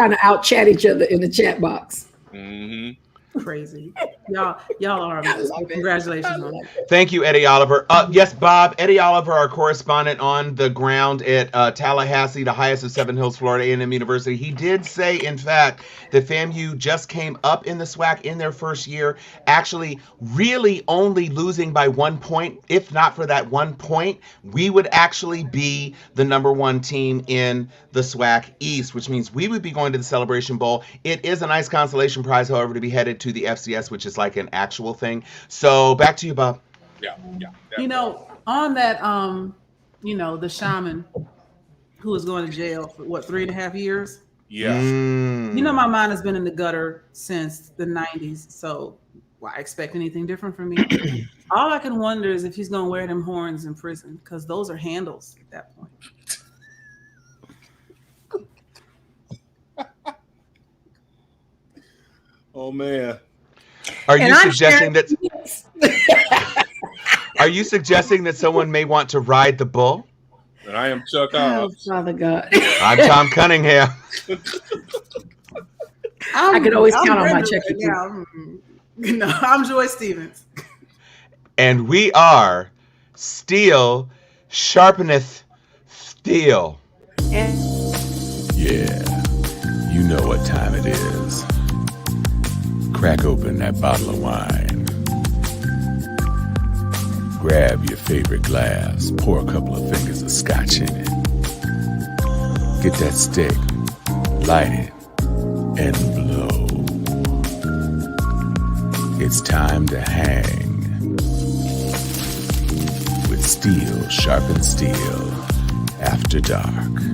to out chat each other in the chat box. Mm-hmm. Crazy. Y'all are amazing. Congratulations on that. Thank you, Eddie Oliver. Yes, Bob, Eddie Oliver, our correspondent on the ground at Tallahassee, the highest of Seven Hills, Florida A&M University. He did say, in fact, that FAMU just came up in the SWAC in their first year, actually really only losing by 1 point. If not for that 1 point, we would actually be the #1 team in the SWAC East, which means we would be going to the Celebration Bowl. It is a nice consolation prize, however, to be headed to the FCS, which is like an actual thing. So back to you, Bob. Yeah. On that, the shaman who was going to jail for 3.5 years. Yeah. My mind has been in the gutter since the 90s. So why expect anything different from me? All I can wonder is if he's going to wear them horns in prison, because those are handles at that point. Oh man. Are you suggesting that Are you suggesting that someone may want to ride the bull? And I am Chuck Oh, Oz. Father God. I'm Tom Cunningham. I can always count on my ready check. right now. No, I'm Joy Stevens. And we are Steel Sharpeneth Steel. Yeah, you know what time it is. Crack open that bottle of wine. Grab your favorite glass, pour a couple of fingers of scotch in it. Get that stick, light it, and blow. It's time to hang with Steel Sharpened Steel after dark.